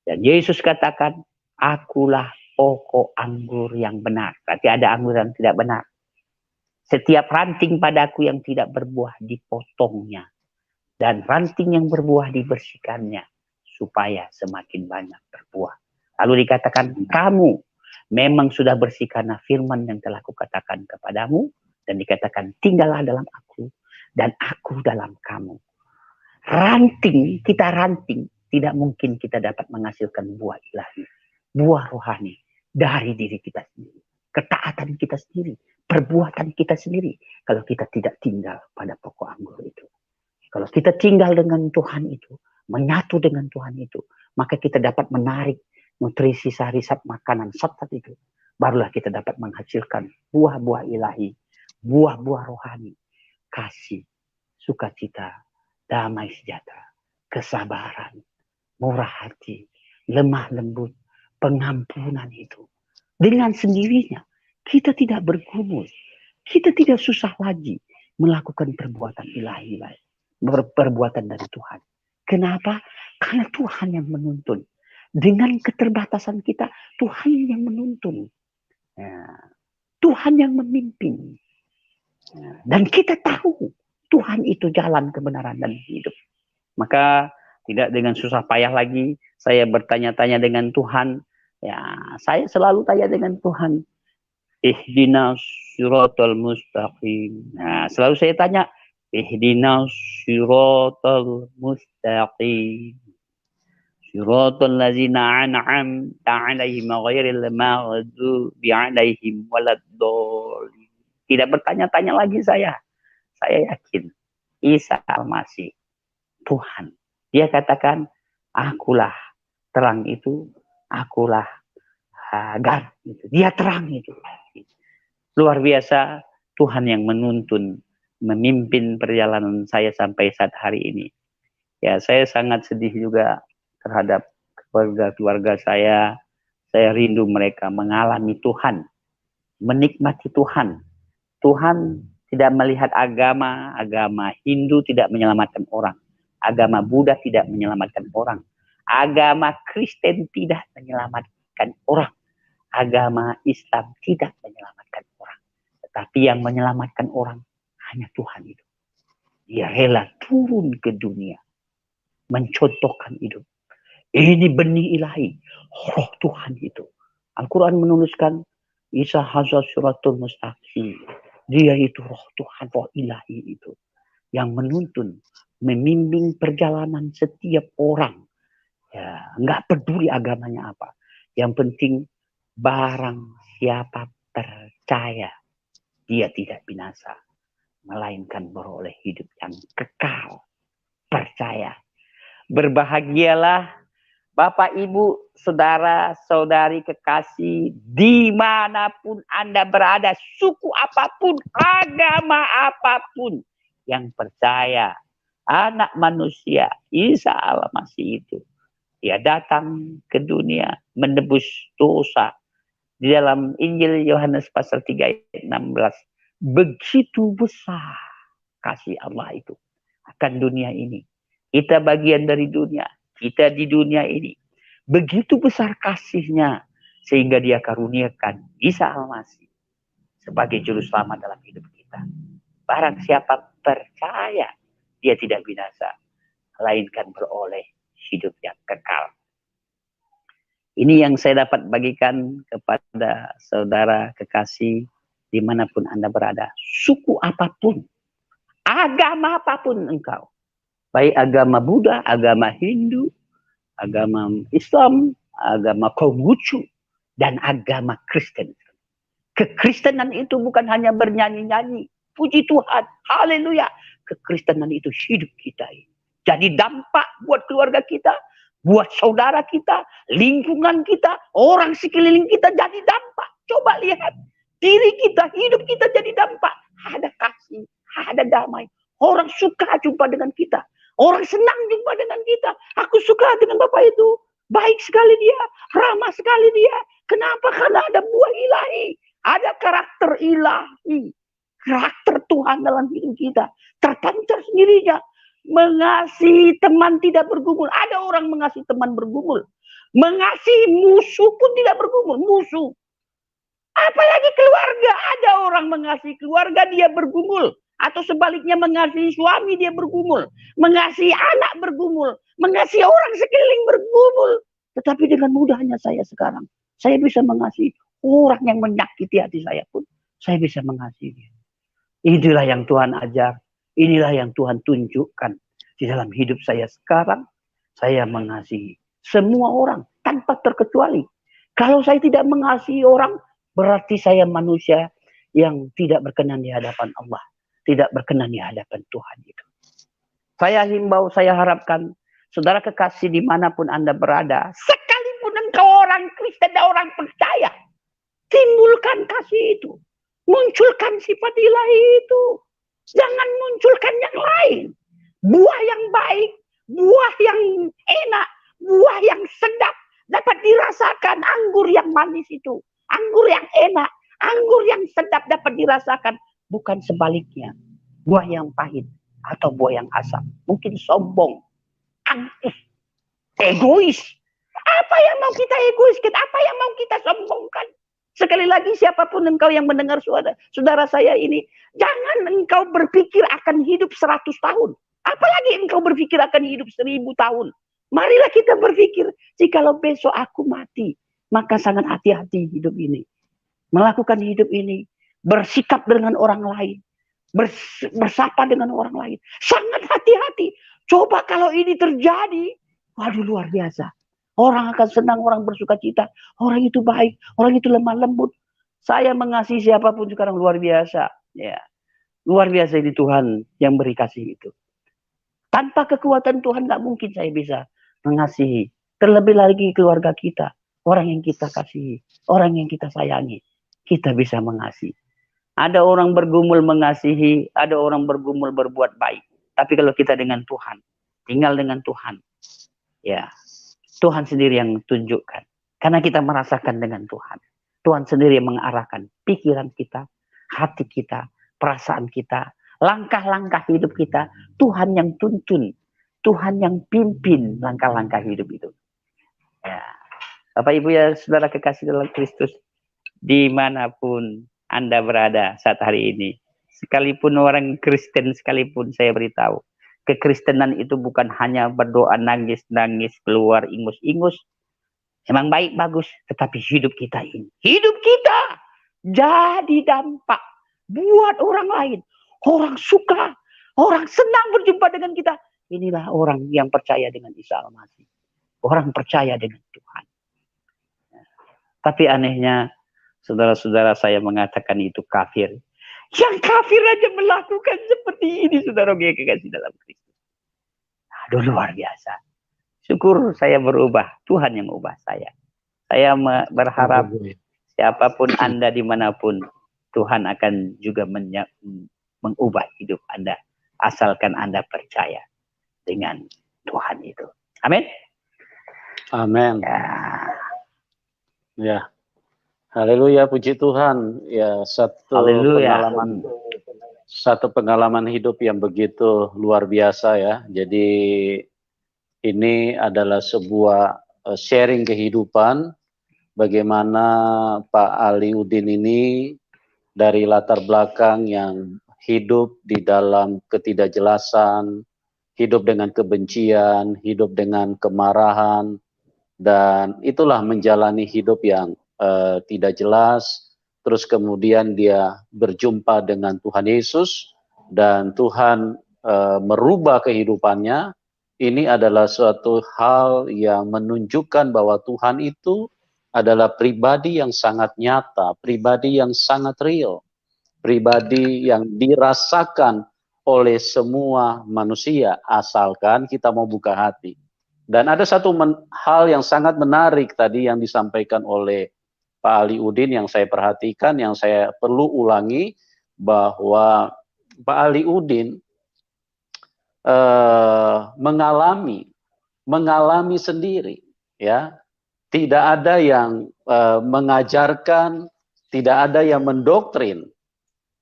Dan Yesus katakan, akulah pokok anggur yang benar. Berarti ada anggur yang tidak benar. Setiap ranting padaku yang tidak berbuah dipotongnya. Dan ranting yang berbuah dibersihkannya. Supaya semakin banyak berbuah. Lalu dikatakan, kamu memang sudah bersih karena firman yang telah kukatakan kepadamu. Dan dikatakan, tinggallah dalam aku. Dan aku dalam kamu. Ranting, kita ranting. Tidak mungkin kita dapat menghasilkan buah ilahi. Buah rohani. Dari diri kita sendiri. Ketaatan kita sendiri. Perbuatan kita sendiri. Kalau kita tidak tinggal pada pokok anggur itu. Kalau kita tinggal dengan Tuhan itu. Menyatu dengan Tuhan itu. Maka kita dapat menarik nutrisi sarisat makanan saat itu. Barulah kita dapat menghasilkan buah-buah ilahi. Buah-buah rohani. Kasih. Sukacita. Damai sejahtera. Kesabaran. Murah hati, lemah lembut, pengampunan itu. Dengan sendirinya, kita tidak bergumul. Kita tidak susah lagi melakukan perbuatan ilahi. Perbuatan dari Tuhan. Kenapa? Karena Tuhan yang menuntun. Dengan keterbatasan kita, Tuhan yang menuntun. Ya. Tuhan yang memimpin. Ya. Dan kita tahu Tuhan itu jalan kebenaran dan hidup. Maka tidak dengan susah payah lagi saya bertanya-tanya dengan Tuhan. Ya, saya selalu tanya dengan Tuhan. Ihdinas siratal mustaqim. Nah, selalu saya tanya, ihdinas siratal mustaqim. Siratal ladzina an'amta 'alaihim ghairil maghdubi 'alaihim waladdallin. Tidak bertanya-tanya lagi saya. Saya yakin Isa Al-Masih Tuhan. Dia katakan, akulah terang itu, akulah garam itu. Dia terang itu. Luar biasa, Tuhan yang menuntun, memimpin perjalanan saya sampai saat hari ini. Ya, saya sangat sedih juga terhadap keluarga saya. Saya rindu mereka mengalami Tuhan, menikmati Tuhan. Tuhan tidak melihat agama Hindu tidak menyelamatkan orang. Agama Buddha tidak menyelamatkan orang. Agama Kristen tidak menyelamatkan orang. Agama Islam tidak menyelamatkan orang. Tetapi yang menyelamatkan orang hanya Tuhan itu. Dia rela turun ke dunia. Mencontohkan hidup. Ini benih ilahi. Roh Tuhan itu. Al-Quran menuliskan Isa hazal suratul mustaqim. Dia itu roh Tuhan, roh ilahi itu. Yang menuntun. Membimbing perjalanan setiap orang. Ya, nggak peduli agamanya apa. Yang penting barang siapa percaya dia tidak binasa. Melainkan beroleh hidup yang kekal. Percaya. Berbahagialah Bapak, Ibu, Saudara, Saudari, kekasih. Dimanapun Anda berada. Suku apapun, agama apapun. Yang percaya. Anak manusia, Isa Al-Masih itu. Dia datang ke dunia menebus dosa. Di dalam Injil Yohanes pasal 3 ayat 16. Begitu besar kasih Allah itu akan dunia ini. Kita bagian dari dunia. Kita di dunia ini. Begitu besar kasihnya. Sehingga dia karuniakan Isa Al-Masih sebagai juru selamat dalam hidup kita. Barang siapa percaya, dia tidak binasa, melainkan beroleh hidup yang kekal. Ini yang saya dapat bagikan kepada saudara kekasih dimanapun Anda berada. Suku apapun, agama apapun engkau. Baik agama Buddha, agama Hindu, agama Islam, agama Konghucu, dan agama Kristen. Kekristenan itu bukan hanya bernyanyi-nyanyi. Puji Tuhan, haleluya. Kekristenan itu hidup kita. Jadi dampak buat keluarga kita, buat saudara kita, lingkungan kita, orang sekeliling kita jadi dampak. Coba lihat, diri kita, hidup kita jadi dampak. Ada kasih, ada damai. Orang suka jumpa dengan kita. Orang senang jumpa dengan kita. Aku suka dengan Bapak itu. Baik sekali dia, ramah sekali dia. Kenapa? Karena ada buah ilahi. Ada karakter ilahi. Karakter Tuhan dalam hidup kita. Terpancar sendirinya. Mengasihi teman tidak bergumul. Ada orang mengasihi teman bergumul. Mengasihi musuh pun tidak bergumul. Musuh. Apalagi keluarga. Ada orang mengasihi keluarga dia bergumul. Atau sebaliknya mengasihi suami dia bergumul. Mengasihi anak bergumul. Mengasihi orang sekeliling bergumul. Tetapi dengan mudahnya saya sekarang. Saya bisa mengasihi orang yang menyakiti hati saya pun. Saya bisa mengasihi dia. Inilah yang Tuhan ajar. Inilah yang Tuhan tunjukkan di dalam hidup saya sekarang. Saya mengasihi semua orang tanpa terkecuali. Kalau saya tidak mengasihi orang, berarti saya manusia yang tidak berkenan di hadapan Allah. Tidak berkenan di hadapan Tuhan itu. Saya himbau, saya harapkan saudara kekasih dimanapun Anda berada, sekalipun engkau orang Kristen dan orang percaya, timbulkan kasih itu. Munculkan sifat ilahi itu. Jangan munculkan yang lain. Buah yang baik, buah yang enak, buah yang sedap dapat dirasakan. Anggur yang manis itu, anggur yang enak, anggur yang sedap dapat dirasakan. Bukan sebaliknya, buah yang pahit atau buah yang asam. Mungkin sombong, angkuh, egois. Apa yang mau kita egoiskan? Apa yang mau kita sombongkan? Sekali lagi, siapapun engkau yang mendengar saudara saya ini, jangan engkau berpikir akan hidup 100 tahun. Apalagi engkau berpikir akan hidup 1000 tahun. Marilah kita berpikir, jikalau besok aku mati, maka sangat hati-hati hidup ini. Melakukan hidup ini, bersikap dengan orang lain, bersapa dengan orang lain. Sangat hati-hati. Coba kalau ini terjadi, waduh luar biasa. Orang akan senang, orang bersuka cita. Orang itu baik, orang itu lemah lembut. Saya mengasihi siapapun sekarang luar biasa. Ya, luar biasa ini Tuhan yang beri kasih itu. Tanpa kekuatan Tuhan nggak mungkin saya bisa mengasihi. Terlebih lagi keluarga kita, orang yang kita kasihi, orang yang kita sayangi, kita bisa mengasihi. Ada orang bergumul mengasihi, ada orang bergumul berbuat baik. Tapi kalau kita dengan Tuhan, tinggal dengan Tuhan, ya. Tuhan sendiri yang tunjukkan. Karena kita merasakan dengan Tuhan. Tuhan sendiri yang mengarahkan pikiran kita, hati kita, perasaan kita, langkah-langkah hidup kita. Tuhan yang tuntun. Tuhan yang pimpin langkah-langkah hidup itu. Ya. Bapak Ibu ya saudara kekasih dalam Kristus. Dimanapun Anda berada saat hari ini. Sekalipun orang Kristen sekalipun saya beritahu. Kekristenan itu bukan hanya berdoa nangis-nangis keluar ingus-ingus. Emang baik bagus, tetapi hidup kita ini. Hidup kita jadi dampak buat orang lain. Orang suka, orang senang berjumpa dengan kita. Inilah orang yang percaya dengan Isa Al-Masih. Orang percaya dengan Tuhan. Tapi anehnya, saudara-saudara saya mengatakan itu kafir. Yang kafir aja melakukan seperti ini, saudara yang kekasih dalam Kristus. Aduh, luar biasa. Syukur saya berubah. Tuhan yang mengubah saya. Saya berharap siapapun Anda dimanapun, Tuhan akan juga mengubah hidup Anda. Asalkan Anda percaya dengan Tuhan itu. Amin. Amin. Ya. Haleluya, puji Tuhan. Ya, satu pengalaman hidup yang begitu luar biasa ya. Jadi ini adalah sebuah sharing kehidupan bagaimana Pak Ali Udin ini dari latar belakang yang hidup di dalam ketidakjelasan, hidup dengan kebencian, hidup dengan kemarahan, dan itulah menjalani hidup yang tidak jelas. Terus kemudian dia berjumpa dengan Tuhan Yesus dan Tuhan merubah kehidupannya. Ini adalah suatu hal yang menunjukkan bahwa Tuhan itu adalah pribadi yang sangat nyata, pribadi yang sangat real, pribadi yang dirasakan oleh semua manusia asalkan kita mau buka hati. Dan ada satu hal yang sangat menarik tadi yang disampaikan oleh Pak Ali Udin yang saya perhatikan, yang saya perlu ulangi, bahwa Pak Ali Udin mengalami sendiri, ya. Tidak ada yang mengajarkan, tidak ada yang mendoktrin.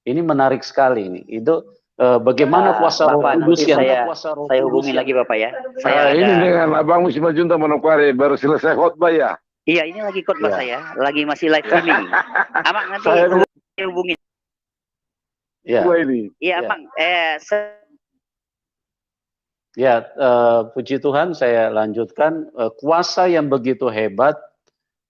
Ini menarik sekali ini. Itu bagaimana kuasa Roh Kudus yang saya hubungi lagi Bapak ya. Saya ini dengan Abang Musima Junta Manokwari baru selesai khotbah ya. Iya, ini lagi khotbah saya, lagi masih live streaming. Abang nanti Saya hubungi. Ya. Iya, Bang. Ya, puji Tuhan, saya lanjutkan. Kuasa yang begitu hebat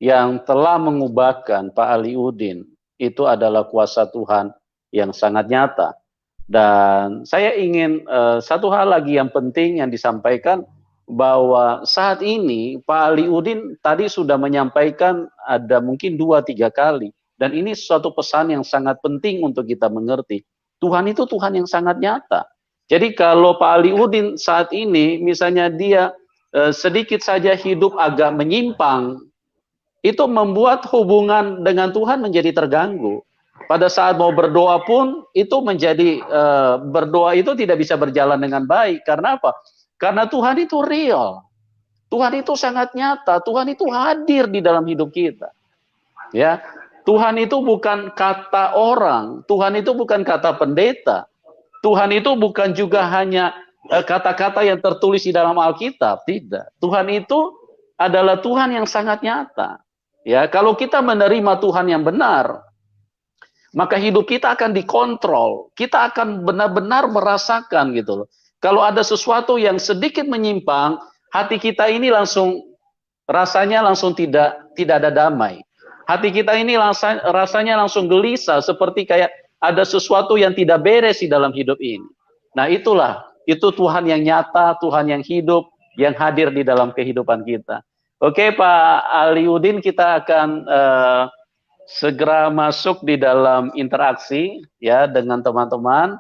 yang telah mengubahkan Pak Ali Udin itu adalah kuasa Tuhan yang sangat nyata. Dan saya ingin satu hal lagi yang penting yang disampaikan, bahwa saat ini Pak Ali Udin tadi sudah menyampaikan ada mungkin 2-3 kali. Dan ini suatu pesan yang sangat penting untuk kita mengerti. Tuhan itu Tuhan yang sangat nyata. Jadi kalau Pak Ali Udin saat ini misalnya dia sedikit saja hidup agak menyimpang, itu membuat hubungan dengan Tuhan menjadi terganggu. Pada saat mau berdoa pun itu menjadi berdoa itu tidak bisa berjalan dengan baik. Karena apa? Karena Tuhan itu real. Tuhan itu sangat nyata. Tuhan itu hadir di dalam hidup kita. Ya, Tuhan itu bukan kata orang. Tuhan itu bukan kata pendeta. Tuhan itu bukan juga hanya kata-kata yang tertulis di dalam Alkitab. Tidak. Tuhan itu adalah Tuhan yang sangat nyata. Ya, kalau kita menerima Tuhan yang benar, maka hidup kita akan dikontrol. Kita akan benar-benar merasakan gitu loh. Kalau ada sesuatu yang sedikit menyimpang, hati kita ini langsung rasanya langsung tidak ada damai. Hati kita ini rasanya langsung gelisah, seperti kayak ada sesuatu yang tidak beres di dalam hidup ini. Nah, itu Tuhan yang nyata, Tuhan yang hidup, yang hadir di dalam kehidupan kita. Oke, Pak Ali Udin, kita akan segera masuk di dalam interaksi ya dengan teman-teman.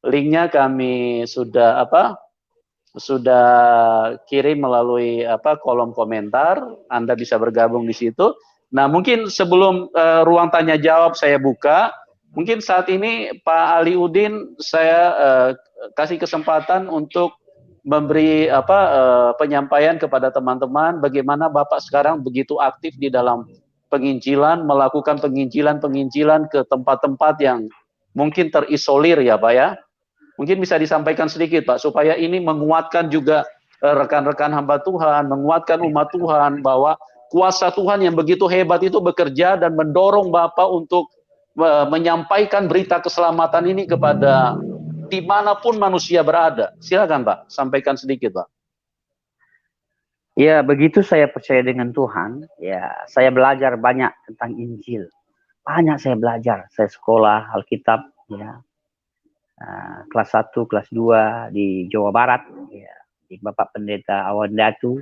Linknya kami sudah kirim melalui kolom komentar. Anda bisa bergabung di situ. Nah, mungkin sebelum ruang tanya jawab saya buka, mungkin saat ini Pak Ali Udin saya kasih kesempatan untuk memberi penyampaian kepada teman-teman bagaimana Bapak sekarang begitu aktif di dalam penginjilan, melakukan penginjilan ke tempat-tempat yang mungkin terisolir ya Pak ya. Mungkin bisa disampaikan sedikit Pak, supaya ini menguatkan juga rekan-rekan hamba Tuhan, menguatkan umat Tuhan, bahwa kuasa Tuhan yang begitu hebat itu bekerja dan mendorong Bapak untuk menyampaikan berita keselamatan ini kepada dimanapun manusia berada. Silakan Pak, sampaikan sedikit Pak. Ya, begitu saya percaya dengan Tuhan, ya saya belajar banyak tentang Injil. Banyak saya belajar, saya sekolah Alkitab, ya. Kelas 1, kelas 2 di Jawa Barat, ya, di Bapak Pendeta Awan Datu.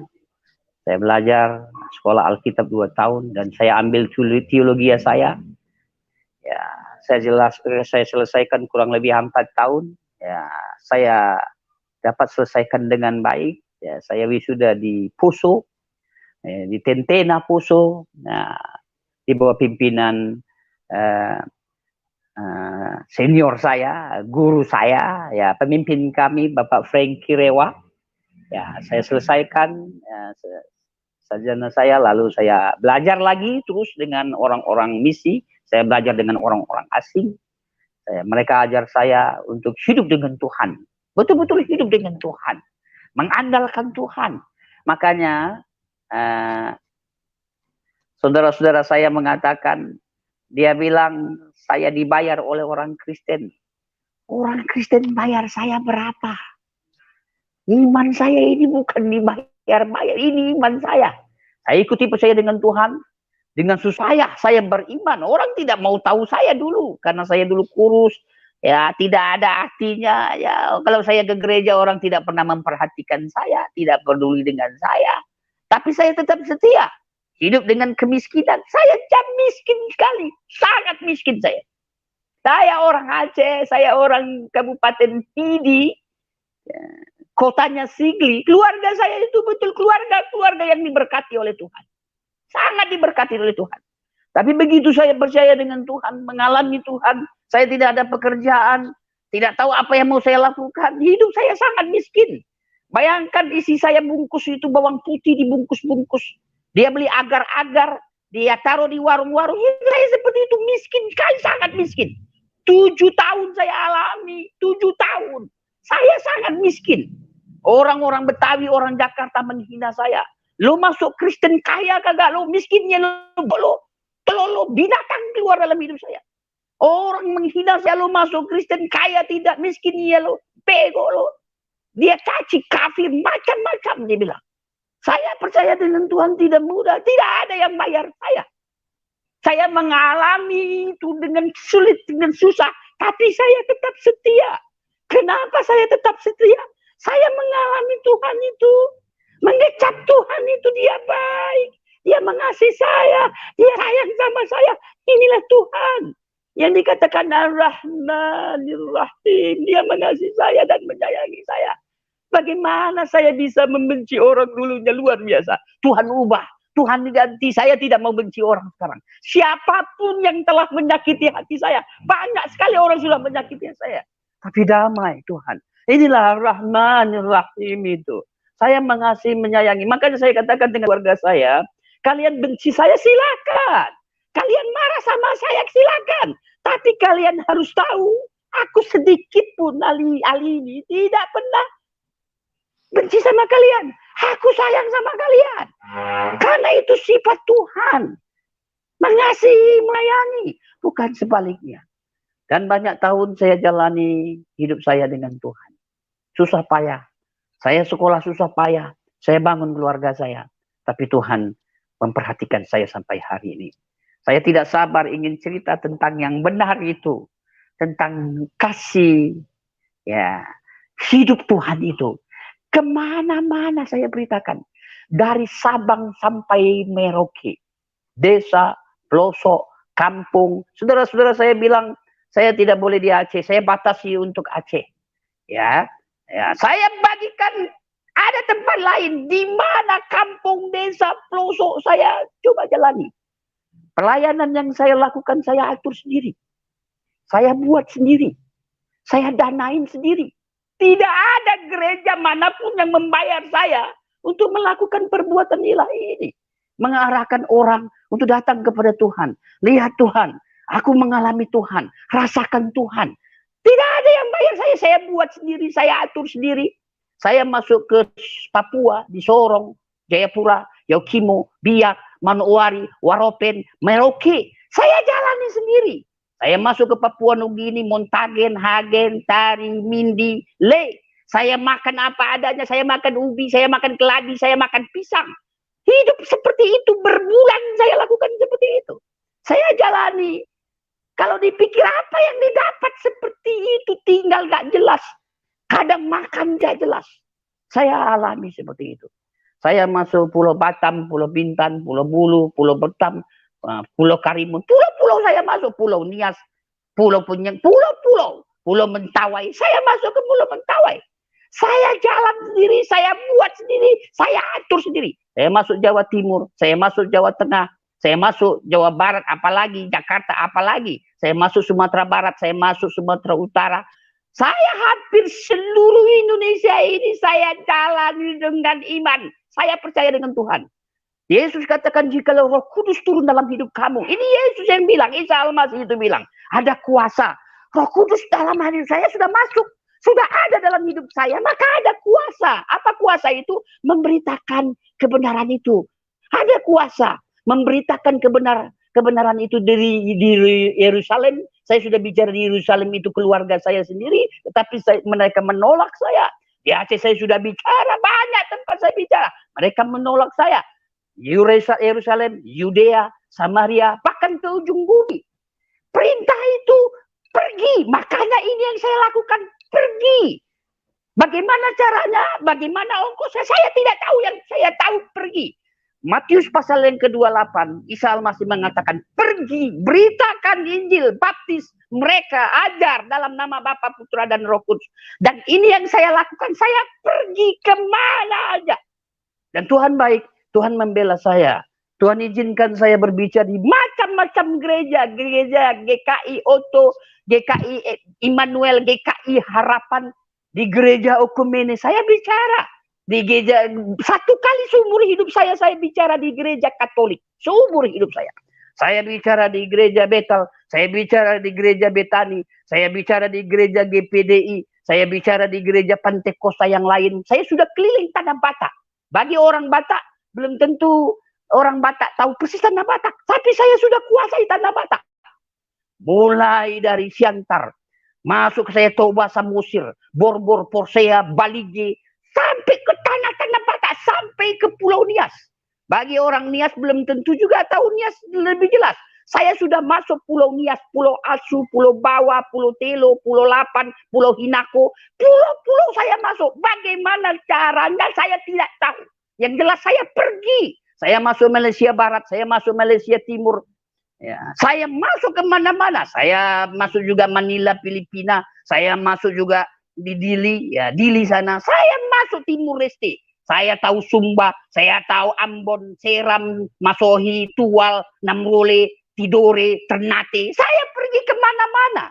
Saya belajar sekolah Alkitab 2 tahun dan saya ambil teologi saya. Ya, saya selesaikan kurang lebih 4 tahun. Ya, saya dapat selesaikan dengan baik. Ya, saya wisuda di Poso, di Tentena Poso. Nah, di bawah pimpinan senior saya, guru saya, ya pemimpin kami Bapak Franky Rewa. Ya, saya selesaikan sarjana saya, lalu saya belajar lagi terus dengan orang-orang misi. Saya belajar dengan orang-orang asing. Mereka ajar saya untuk hidup dengan Tuhan. Betul-betul hidup dengan Tuhan. Mengandalkan Tuhan. Makanya saudara-saudara saya mengatakan, dia bilang saya dibayar oleh orang Kristen Orang Kristen bayar saya berapa? Iman saya ini bukan dibayar-bayar, ini iman saya. Saya ikuti percaya dengan Tuhan, dengan susah saya beriman. Orang tidak mau tahu saya dulu, karena saya dulu kurus. Ya, tidak ada artinya. Ya, kalau saya ke gereja, orang tidak pernah memperhatikan saya, tidak peduli dengan saya. Tapi saya tetap setia. Hidup dengan kemiskinan. Saya jam miskin sekali. Sangat miskin saya. Saya orang Aceh, saya orang Kabupaten Pidi. Ya, kotanya Sigli. Keluarga saya itu betul keluarga yang diberkati oleh Tuhan. Sangat diberkati oleh Tuhan. Tapi begitu saya percaya dengan Tuhan, mengalami Tuhan, saya tidak ada pekerjaan, tidak tahu apa yang mau saya lakukan, hidup saya sangat miskin. Bayangkan isi saya bungkus itu bawang putih dibungkus-bungkus. Dia beli agar-agar, dia taruh di warung-warung. Hidup saya seperti itu, miskin sekali, sangat miskin. 7 tahun saya alami, 7 tahun. Saya sangat miskin. Orang-orang Betawi, orang Jakarta menghina saya. Lo masuk Kristen kaya kagak, lo miskinnya lo binatang keluar dalam hidup saya. Orang menghina saya, lo masuk Kristen kaya tidak, miskinnya lo bego lo. Dia caci kafir macam-macam dia bilang. Saya percaya dengan Tuhan tidak mudah, tidak ada yang bayar saya. Saya mengalami itu dengan sulit, dengan susah, tapi saya tetap setia. Kenapa saya tetap setia? Saya mengalami Tuhan itu, mengecap Tuhan itu dia baik, dia mengasihi saya, dia sayang sama saya. Inilah Tuhan yang dikatakan Ar-Rahmanir Rahim. Dia mengasihi saya dan menyayangi saya. Bagaimana saya bisa membenci orang dulunya, luar biasa. Tuhan ubah, Tuhan ganti. Saya tidak mau benci orang sekarang. Siapapun yang telah menyakiti hati saya, banyak sekali orang sudah menyakiti saya. Tapi damai Tuhan. Inilah Rahmanir Rahim itu. Saya mengasihi, menyayangi. Makanya saya katakan dengan keluarga saya, kalian benci saya silakan. Kalian marah sama saya silakan. Tapi kalian harus tahu, aku sedikit pun Ali ini tidak pernah benci sama kalian. Aku sayang sama kalian. Karena itu sifat Tuhan. Mengasihi, melayani. Bukan sebaliknya. Dan banyak tahun saya jalani hidup saya dengan Tuhan. Susah payah. Saya sekolah susah payah. Saya bangun keluarga saya. Tapi Tuhan memperhatikan saya sampai hari ini. Saya tidak sabar ingin cerita tentang yang benar itu. Tentang kasih. Ya, hidup Tuhan itu. Kemana-mana saya beritakan. Dari Sabang sampai Merauke. Desa, pelosok, kampung. Saudara-saudara saya bilang, saya tidak boleh di Aceh. Saya batasi untuk Aceh. Ya, saya bagikan ada tempat lain. Di mana kampung, desa, pelosok saya coba jalani. Pelayanan yang saya lakukan, saya atur sendiri. Saya buat sendiri. Saya danain sendiri. Tidak ada gereja manapun yang membayar saya untuk melakukan perbuatan ilahi ini. Mengarahkan orang untuk datang kepada Tuhan. Lihat Tuhan, aku mengalami Tuhan. Rasakan Tuhan. Tidak ada yang bayar saya buat sendiri, saya atur sendiri. Saya masuk ke Papua, di Sorong, Jayapura, Yaukimo, Biak, Manokwari, Waropen, Merauke. Saya jalani sendiri. Saya masuk ke Papua Nugini, Montagen, Hagen, Tari, Mindi, Le. Saya makan apa adanya, saya makan ubi, saya makan keladi, saya makan pisang. Hidup seperti itu, berbulan saya lakukan seperti itu. Saya jalani. Kalau dipikir apa yang didapat seperti itu, tinggal gak jelas. Kadang makan gak jelas. Saya alami seperti itu. Saya masuk Pulau Batam, Pulau Bintan, Pulau Bulu, Pulau Batam, Pulau Karimun, pulau-pulau saya masuk, Pulau Nias, Pulau Punyang, pulau-pulau, Pulau Mentawai, saya masuk ke Pulau Mentawai. Saya jalan sendiri, saya buat sendiri, saya atur sendiri. Saya masuk Jawa Timur, saya masuk Jawa Tengah, saya masuk Jawa Barat, apalagi Jakarta, apalagi. Saya masuk Sumatera Barat, saya masuk Sumatera Utara. Saya hampir seluruh Indonesia ini saya jalani dengan iman. Saya percaya dengan Tuhan. Yesus katakan jikalau Roh Kudus turun dalam hidup kamu. Ini Yesus yang bilang, Isa Al-Masih itu bilang. Ada kuasa. Roh Kudus dalam hidup saya sudah masuk. Sudah ada dalam hidup saya. Maka ada kuasa. Apa kuasa itu? Memberitakan kebenaran itu. Ada kuasa. Memberitakan kebenaran itu di Yerusalem. Saya sudah bicara di Yerusalem itu keluarga saya sendiri, tetapi mereka menolak saya. Di Aceh saya sudah bicara, banyak tempat saya bicara. Mereka menolak saya. Yerusalem, Yudea, Samaria, bahkan ke ujung bumi. Perintah itu pergi. Makanya ini yang saya lakukan, pergi. Bagaimana caranya? Bagaimana ongkosnya? Saya tidak tahu, yang saya tahu pergi. Matius pasal yang ke-28, Isa Al-Masih mengatakan, pergi, beritakan Injil, baptis mereka, ajar dalam nama Bapa, Putra, dan Roh Kudus. Dan ini yang saya lakukan, saya pergi kemana aja. Dan Tuhan baik, Tuhan membela saya. Tuhan izinkan saya berbicara di macam-macam gereja, GKI Oto, GKI Immanuel, GKI Harapan, di gereja Okumene. Saya bicara di gereja, satu kali seumur hidup saya bicara di gereja Katolik, seumur hidup saya. Saya bicara di gereja Betel, saya bicara di gereja Betani, saya bicara di gereja GPDI, saya bicara di gereja Pantekosta yang lain. Saya sudah keliling tanah Batak. Bagi orang Batak, belum tentu orang Batak tahu persis tanah Batak, tapi saya sudah kuasai tanah Batak. Mulai dari Siantar, masuk saya Toba, Samosir, Borbor, Porsea, Balige, sampai ke tanah-tanah Batak, sampai ke Pulau Nias. Bagi orang Nias belum tentu juga tahu Nias lebih jelas. Saya sudah masuk Pulau Nias, Pulau Asu, Pulau Bawa, Pulau Telo, Pulau Lapan, Pulau Hinako. Pulau-pulau saya masuk. Bagaimana caranya saya tidak tahu. Yang jelas saya pergi. Saya masuk Malaysia Barat, saya masuk Malaysia Timur. Ya, saya masuk kemana-mana. Saya masuk juga Manila, Filipina. Saya masuk juga di Dili, ya Dili sana. Saya masuk Timur Leste. Saya tahu Sumba, saya tahu Ambon, Seram, Masohi, Tual, Namrole, Tidore, Ternate. Saya pergi kemana-mana.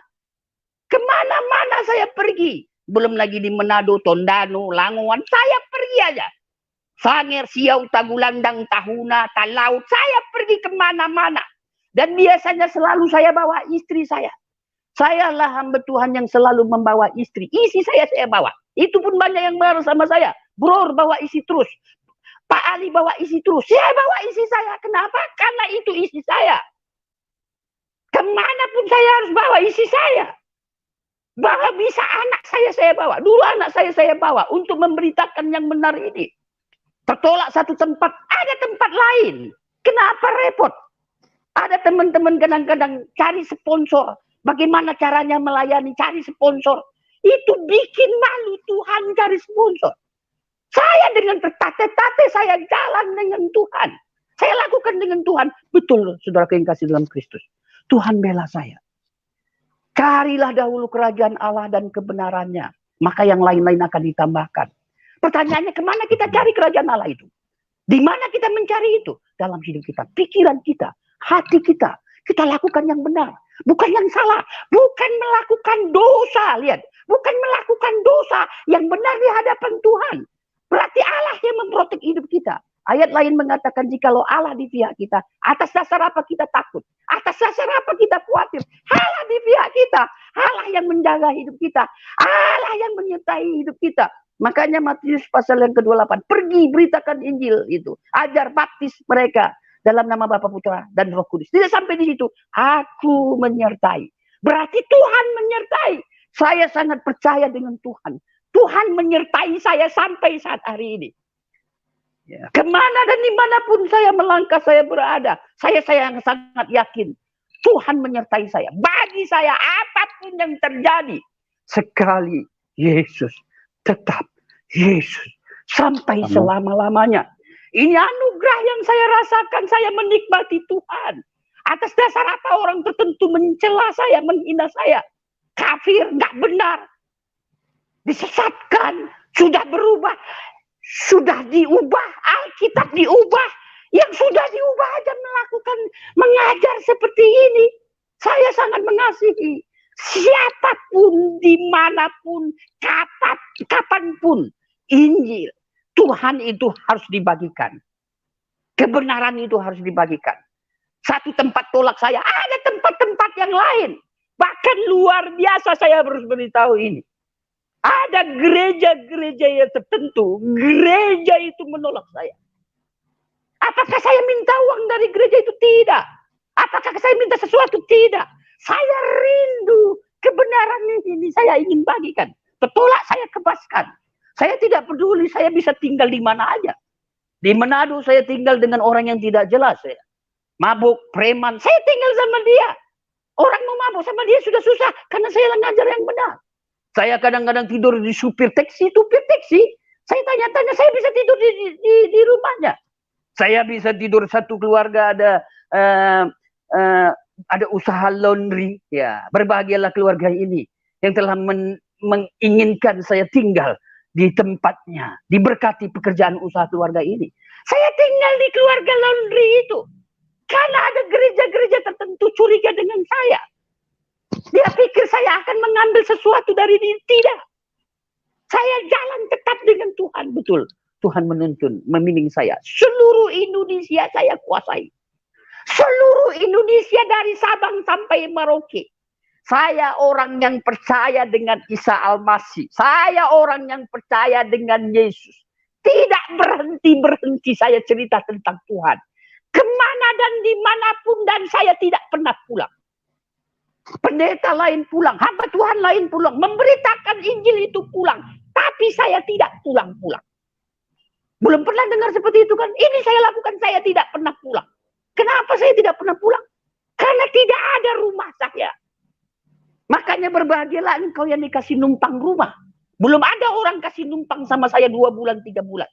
Kemana-mana saya pergi. Belum lagi di Manado, Tondano, Langowan. Saya pergi aja. Sanger, Siau, Tagulandang, Tahuna, Talaut. Saya pergi kemana-mana. Dan biasanya selalu saya bawa istri saya. Sayalah hamba Tuhan yang selalu membawa istri. Isi saya bawa. Itu pun banyak yang marah sama saya. Bro, bawa isi terus. Pak Ali bawa isi terus. Saya bawa isi saya. Kenapa? Karena itu isi saya. Kemanapun saya harus bawa isi saya. Bahwa bisa anak saya bawa. Dulu anak saya bawa untuk memberitakan yang benar ini. Tertolak satu tempat, ada tempat lain. Kenapa repot? Ada teman-teman kadang-kadang cari sponsor. Bagaimana caranya melayani, cari sponsor. Itu bikin malu Tuhan cari sponsor. Saya dengan tertate-tate saya jalan dengan Tuhan. Saya lakukan dengan Tuhan. Betul, saudara yang kasih dalam Kristus. Tuhan bela saya. Carilah dahulu kerajaan Allah dan kebenarannya. Maka yang lain-lain akan ditambahkan. Pertanyaannya, kemana kita cari kerajaan Allah itu? Di mana kita mencari itu? Dalam hidup kita, pikiran kita, hati kita. Kita lakukan yang benar. Bukan yang salah. Bukan melakukan dosa. Lihat. Bukan melakukan dosa yang benar di hadapan Tuhan. Berarti Allah yang memprotek hidup kita. Ayat lain mengatakan jikalau Allah di pihak kita. Atas dasar apa kita takut? Atas dasar apa kita khawatir? Allah di pihak kita. Allah yang menjaga hidup kita. Allah yang menyertai hidup kita. Makanya Matius pasal yang ke-28. Pergi beritakan Injil itu. Ajar baptis mereka. Dalam nama Bapa, Putra, dan Roh Kudus. Tidak sampai di situ. Aku menyertai. Berarti Tuhan menyertai. Saya sangat percaya dengan Tuhan. Tuhan menyertai saya sampai saat hari ini. Ya. Kemana dan dimanapun saya melangkah, saya berada. Saya sangat yakin. Tuhan menyertai saya. Bagi saya, apapun yang terjadi. Sekali Yesus. Tetap Yesus. Sampai selama-lamanya. Ini anugerah yang saya rasakan, saya menikmati Tuhan. Atas dasar apa orang tertentu mencela saya, menghina saya. Kafir, nggak benar. Disesatkan, sudah berubah. Sudah diubah, Alkitab diubah. Yang sudah diubah aja melakukan, mengajar seperti ini. Saya sangat mengasihi. Siapapun, dimanapun, kapanpun, Injil. Tuhan itu harus dibagikan. Kebenaran itu harus dibagikan. Satu tempat tolak saya, ada tempat-tempat yang lain. Bahkan luar biasa saya harus beritahu ini. Ada gereja-gereja yang tertentu, gereja itu menolak saya. Apakah saya minta uang dari gereja itu? Tidak. Apakah saya minta sesuatu? Tidak. Saya rindu kebenaran ini saya ingin bagikan. Tertolak saya kebaskan. Saya tidak peduli saya bisa tinggal di mana aja. Di Manado saya tinggal dengan orang yang tidak jelas. Ya. Mabuk, preman, saya tinggal sama dia. Orang mau mabuk sama dia sudah susah karena saya ngajar yang benar. Saya kadang-kadang tidur di supir taksi. Saya tanya-tanya, saya bisa tidur di rumahnya. Saya bisa tidur satu keluarga ada usaha laundry. Ya, berbahagialah keluarga ini yang telah menginginkan saya tinggal di tempatnya, diberkati pekerjaan usaha keluarga ini. Saya tinggal di keluarga laundry itu karena ada gereja-gereja tertentu curiga dengan saya. Dia pikir saya akan mengambil sesuatu dari diri. Tidak. Saya jalan tetap dengan Tuhan. Betul. Tuhan menuntun, membimbing saya. Seluruh Indonesia saya kuasai. Seluruh Indonesia dari Sabang sampai Merauke. Saya orang yang percaya dengan Isa Al-Masih. Saya orang yang percaya dengan Yesus. Tidak berhenti-berhenti saya cerita tentang Tuhan. Kemana dan dimanapun dan saya tidak pernah pulang. Pendeta lain pulang, hamba Tuhan lain pulang. Memberitakan Injil itu pulang. Tapi saya tidak pulang-pulang. Belum pernah dengar seperti itu kan? Ini saya lakukan, saya tidak pernah pulang. Kenapa saya tidak pernah pulang? Karena tidak ada rumah saya. Makanya berbahagialah engkau yang dikasih numpang rumah. Belum ada orang kasih numpang sama saya 2 bulan, 3 bulan.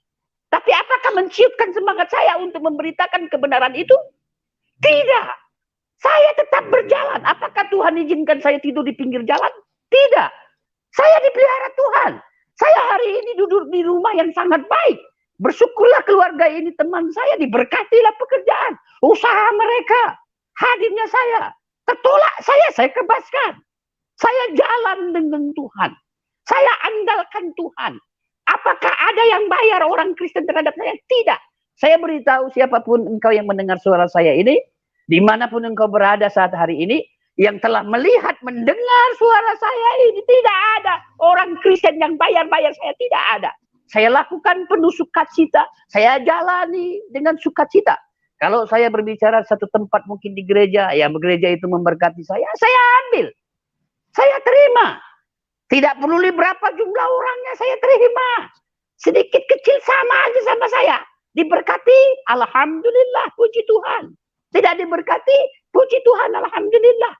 Tapi apakah menciutkan semangat saya untuk memberitakan kebenaran itu? Tidak. Saya tetap berjalan. Apakah Tuhan izinkan saya tidur di pinggir jalan? Tidak. Saya dipelihara Tuhan. Saya hari ini duduk di rumah yang sangat baik. Bersyukurlah keluarga ini, teman saya, diberkatilah pekerjaan. Usaha mereka. Hadirnya saya. Tertolak saya kebaskan. Saya jalan dengan Tuhan. Saya andalkan Tuhan. Apakah ada yang bayar orang Kristen terhadap saya? Tidak. Saya beritahu siapapun engkau yang mendengar suara saya ini, dimanapun engkau berada saat hari ini, yang telah melihat, mendengar suara saya ini, tidak ada orang Kristen yang bayar-bayar saya. Tidak ada. Saya lakukan penuh sukacita. Saya jalani dengan sukacita. Kalau saya berbicara satu tempat mungkin di gereja, ya gereja itu memberkati saya ambil. Saya terima. Tidak peduli berapa jumlah orangnya, saya terima. Sedikit kecil sama aja sama saya. Diberkati, alhamdulillah, puji Tuhan. Tidak diberkati, puji Tuhan, alhamdulillah.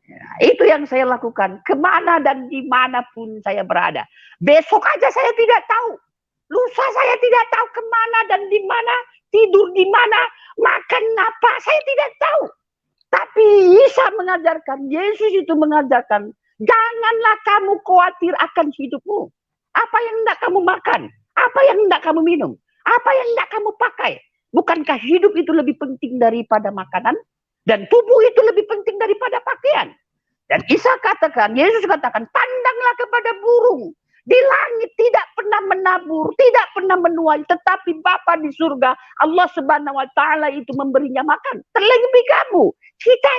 Ya, itu yang saya lakukan. Kemana dan dimanapun saya berada. Besok aja saya tidak tahu. Lusa saya tidak tahu kemana dan dimana. Tidur di mana, makan apa, saya tidak tahu. Tapi Isa mengajarkan, Yesus itu mengajarkan, janganlah kamu khawatir akan hidupmu. Apa yang hendak kamu makan? Apa yang hendak kamu minum? Apa yang hendak kamu pakai? Bukankah hidup itu lebih penting daripada makanan? Dan tubuh itu lebih penting daripada pakaian? Dan Isa katakan, Yesus katakan, pandanglah kepada burung. Di langit tidak pernah menabur, tidak pernah menuai. Tetapi Bapa di surga, Allah Subhanahu wa Ta'ala itu memberinya makan. Terlebih kamu, kita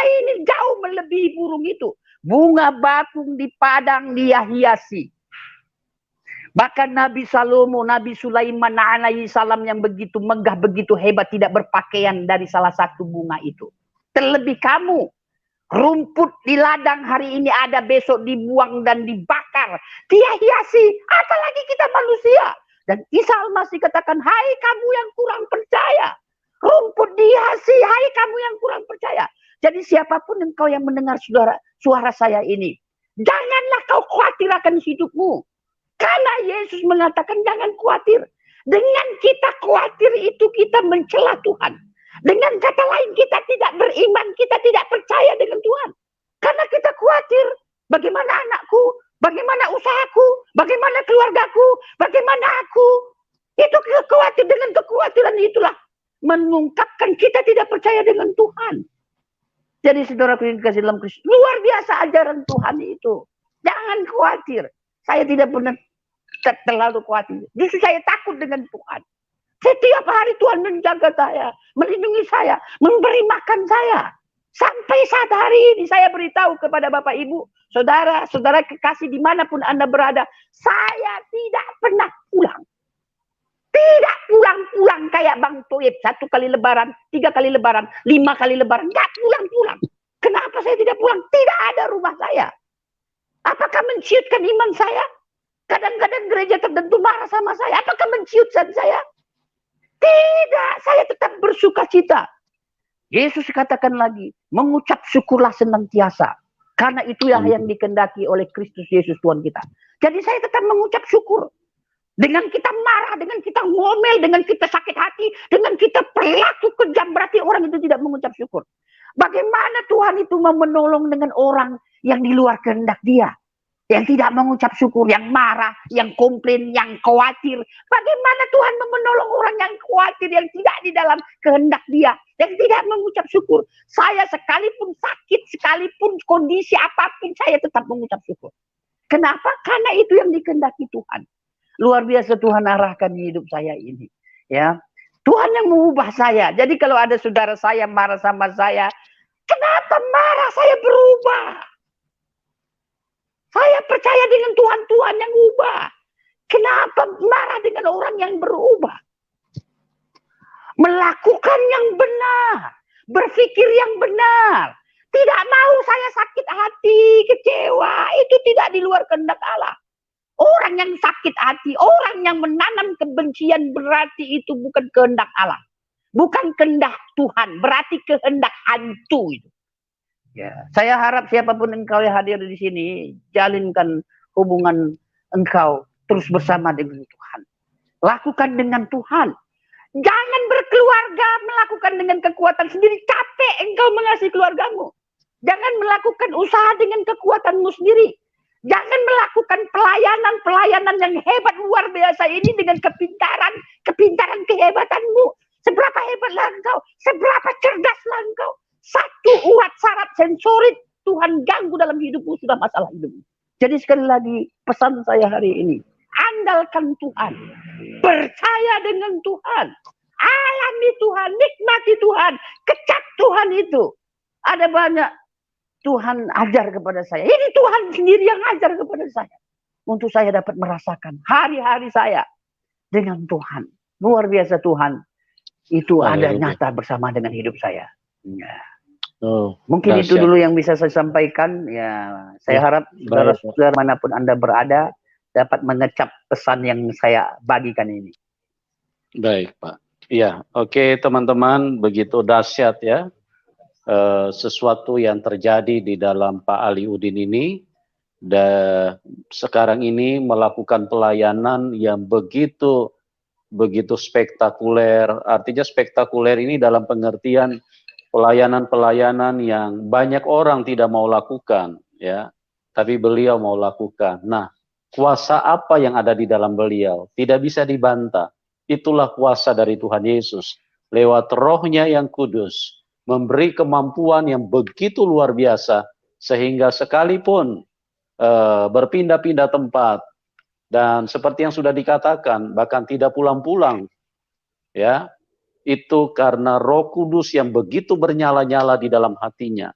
ini jauh melebihi burung itu. Bunga bakung di padang dia hiasi. Bahkan Nabi Salomo, Nabi Sulaiman alaihi salam yang begitu megah, begitu hebat, tidak berpakaian dari salah satu bunga itu. Terlebih kamu, rumput di ladang hari ini ada, besok dibuang dan dibakar. Dia hiasi, apalagi kita manusia. Dan Isa Al-Masih katakan, hai kamu yang kurang percaya. Rumput dihiasi, hai kamu yang kurang percaya. Jadi siapapun engkau yang mendengar suara saya ini, janganlah kau khawatir akan hidupmu. Karena Yesus mengatakan jangan khawatir. Dengan kita khawatir itu kita mencela Tuhan. Dengan kata lain kita tidak beriman, kita tidak percaya dengan Tuhan. Karena kita khawatir bagaimana anakku, bagaimana usahaku, bagaimana keluargaku, bagaimana aku. Itu khawatir, dengan kekhawatiran itulah mengungkapkan kita tidak percaya dengan Tuhan. Jadi saudaraku yang dikasih dalam Kristus, luar biasa ajaran Tuhan itu. Jangan khawatir. Saya tidak pernah terlalu khawatir. Justru saya takut dengan Tuhan. Setiap hari Tuhan menjaga saya, melindungi saya, memberi makan saya. Sampai saat hari ini saya beritahu kepada Bapak Ibu, saudara-saudara kekasih dimanapun Anda berada, saya tidak pernah pulang. Tidak pulang-pulang kayak Bang Toib. 1 kali lebaran, 3 kali lebaran, 5 kali lebaran. Nggak pulang-pulang. Kenapa saya tidak pulang? Tidak ada rumah saya. Apakah menciutkan iman saya? Kadang-kadang gereja tertentu marah sama saya. Apakah menciutkan saya? Tidak, saya tetap bersuka cita. Yesus katakan lagi, mengucap syukurlah senantiasa. Karena itulah yang dikehendaki oleh Kristus Yesus Tuhan kita. Jadi saya tetap mengucap syukur. Dengan kita marah, dengan kita ngomel, dengan kita sakit hati, dengan kita perilaku kejam, berarti orang itu tidak mengucap syukur. Bagaimana Tuhan itu mau menolong dengan orang yang di luar kehendak Dia? Yang tidak mengucap syukur, yang marah, yang komplain, yang khawatir. Bagaimana Tuhan mau menolong orang yang khawatir, yang tidak di dalam kehendak Dia, yang tidak mengucap syukur? Saya sekalipun sakit, sekalipun kondisi apapun, saya tetap mengucap syukur. Kenapa? Karena itu yang dikehendaki Tuhan. Luar biasa Tuhan arahkan hidup saya ini. Ya, Tuhan yang mengubah saya. Jadi kalau ada saudara saya marah sama saya, kenapa marah? Saya berubah. Saya percaya dengan Tuhan yang ubah. Kenapa marah dengan orang yang berubah? Melakukan yang benar. Berpikir yang benar. Tidak mau saya sakit hati, kecewa. Itu tidak di luar kehendak Allah. Orang yang sakit hati, orang yang menanam kebencian berarti itu bukan kehendak Allah. Bukan kehendak Tuhan, berarti kehendak hantu itu. Ya, saya harap siapapun engkau yang hadir di sini, jalinkan hubungan engkau terus bersama dengan Tuhan. Lakukan dengan Tuhan. Jangan berkeluarga melakukan dengan kekuatan sendiri. Capek engkau mengasihi keluargamu. Jangan melakukan usaha dengan kekuatanmu sendiri. Jangan melakukan pelayanan yang hebat luar biasa ini dengan kepintaran kehebatanmu. Seberapa hebatlah engkau, seberapa cerdaslah engkau. Satu urat saraf sensorik Tuhan ganggu dalam hidupmu, sudah masalah hidupmu. Jadi sekali lagi pesan saya hari ini, andalkan Tuhan, percaya dengan Tuhan, alami Tuhan, nikmati Tuhan, kecap Tuhan itu. Ada banyak Tuhan ajar kepada saya. Ini Tuhan sendiri yang ajar kepada saya. Untuk saya dapat merasakan hari-hari saya dengan Tuhan. Luar biasa Tuhan. Itu ada nyata bersama dengan hidup saya. Ya. Mungkin itu dulu yang bisa saya sampaikan. Ya, saya harap saudara-saudara manapun Anda berada dapat mengecap pesan yang saya bagikan ini. Baik, Pak. Iya, oke teman-teman, begitu dahsyat ya. Sesuatu yang terjadi di dalam Pak Ali Udin ini, dan sekarang ini melakukan pelayanan yang begitu spektakuler. Artinya spektakuler ini dalam pengertian pelayanan yang banyak orang tidak mau lakukan, ya, tapi beliau mau lakukan. Nah, kuasa apa yang ada di dalam beliau tidak bisa dibantah. Itulah kuasa dari Tuhan Yesus lewat Roh-Nya yang kudus, memberi kemampuan yang begitu luar biasa, sehingga sekalipun berpindah-pindah tempat, dan seperti yang sudah dikatakan, bahkan tidak pulang-pulang, ya, itu karena Roh Kudus yang begitu bernyala-nyala di dalam hatinya.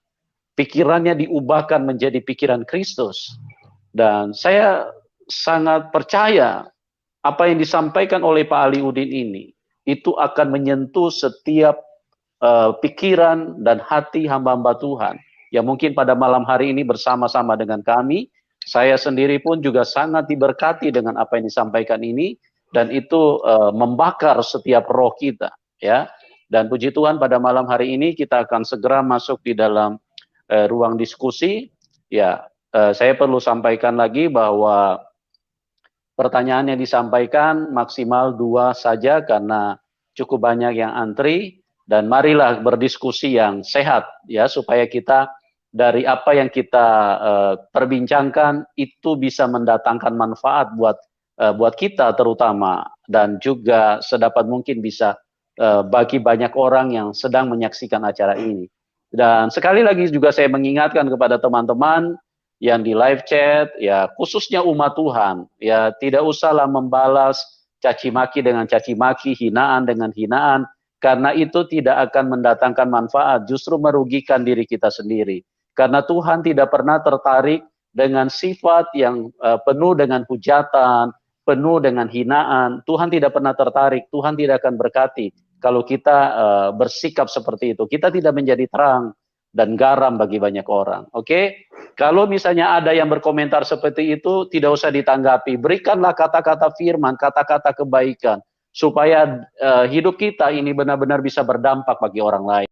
Pikirannya diubahkan menjadi pikiran Kristus. Dan saya sangat percaya apa yang disampaikan oleh Pak Ali Udin ini, itu akan menyentuh setiap pikiran dan hati hamba-hamba Tuhan yang mungkin pada malam hari ini bersama-sama dengan kami. Saya sendiri pun juga sangat diberkati dengan apa yang disampaikan ini, dan itu membakar setiap roh kita, ya. Dan puji Tuhan pada malam hari ini kita akan segera masuk di dalam ruang diskusi. Ya, saya perlu sampaikan lagi bahwa pertanyaan yang disampaikan maksimal 2 saja karena cukup banyak yang antri. Dan marilah berdiskusi yang sehat, ya, supaya kita dari apa yang kita perbincangkan itu bisa mendatangkan manfaat buat kita terutama, dan juga sedapat mungkin bisa bagi banyak orang yang sedang menyaksikan acara ini. Dan sekali lagi juga saya mengingatkan kepada teman-teman yang di live chat, ya, khususnya umat Tuhan, ya, tidak usahlah membalas caci maki dengan caci maki, hinaan dengan hinaan. Karena itu tidak akan mendatangkan manfaat, justru merugikan diri kita sendiri. Karena Tuhan tidak pernah tertarik dengan sifat yang penuh dengan hujatan, penuh dengan hinaan, Tuhan tidak pernah tertarik, Tuhan tidak akan berkati kalau kita bersikap seperti itu. Kita tidak menjadi terang dan garam bagi banyak orang. Oke? Kalau misalnya ada yang berkomentar seperti itu, tidak usah ditanggapi. Berikanlah kata-kata firman, kata-kata kebaikan, supaya hidup kita ini benar-benar bisa berdampak bagi orang lain.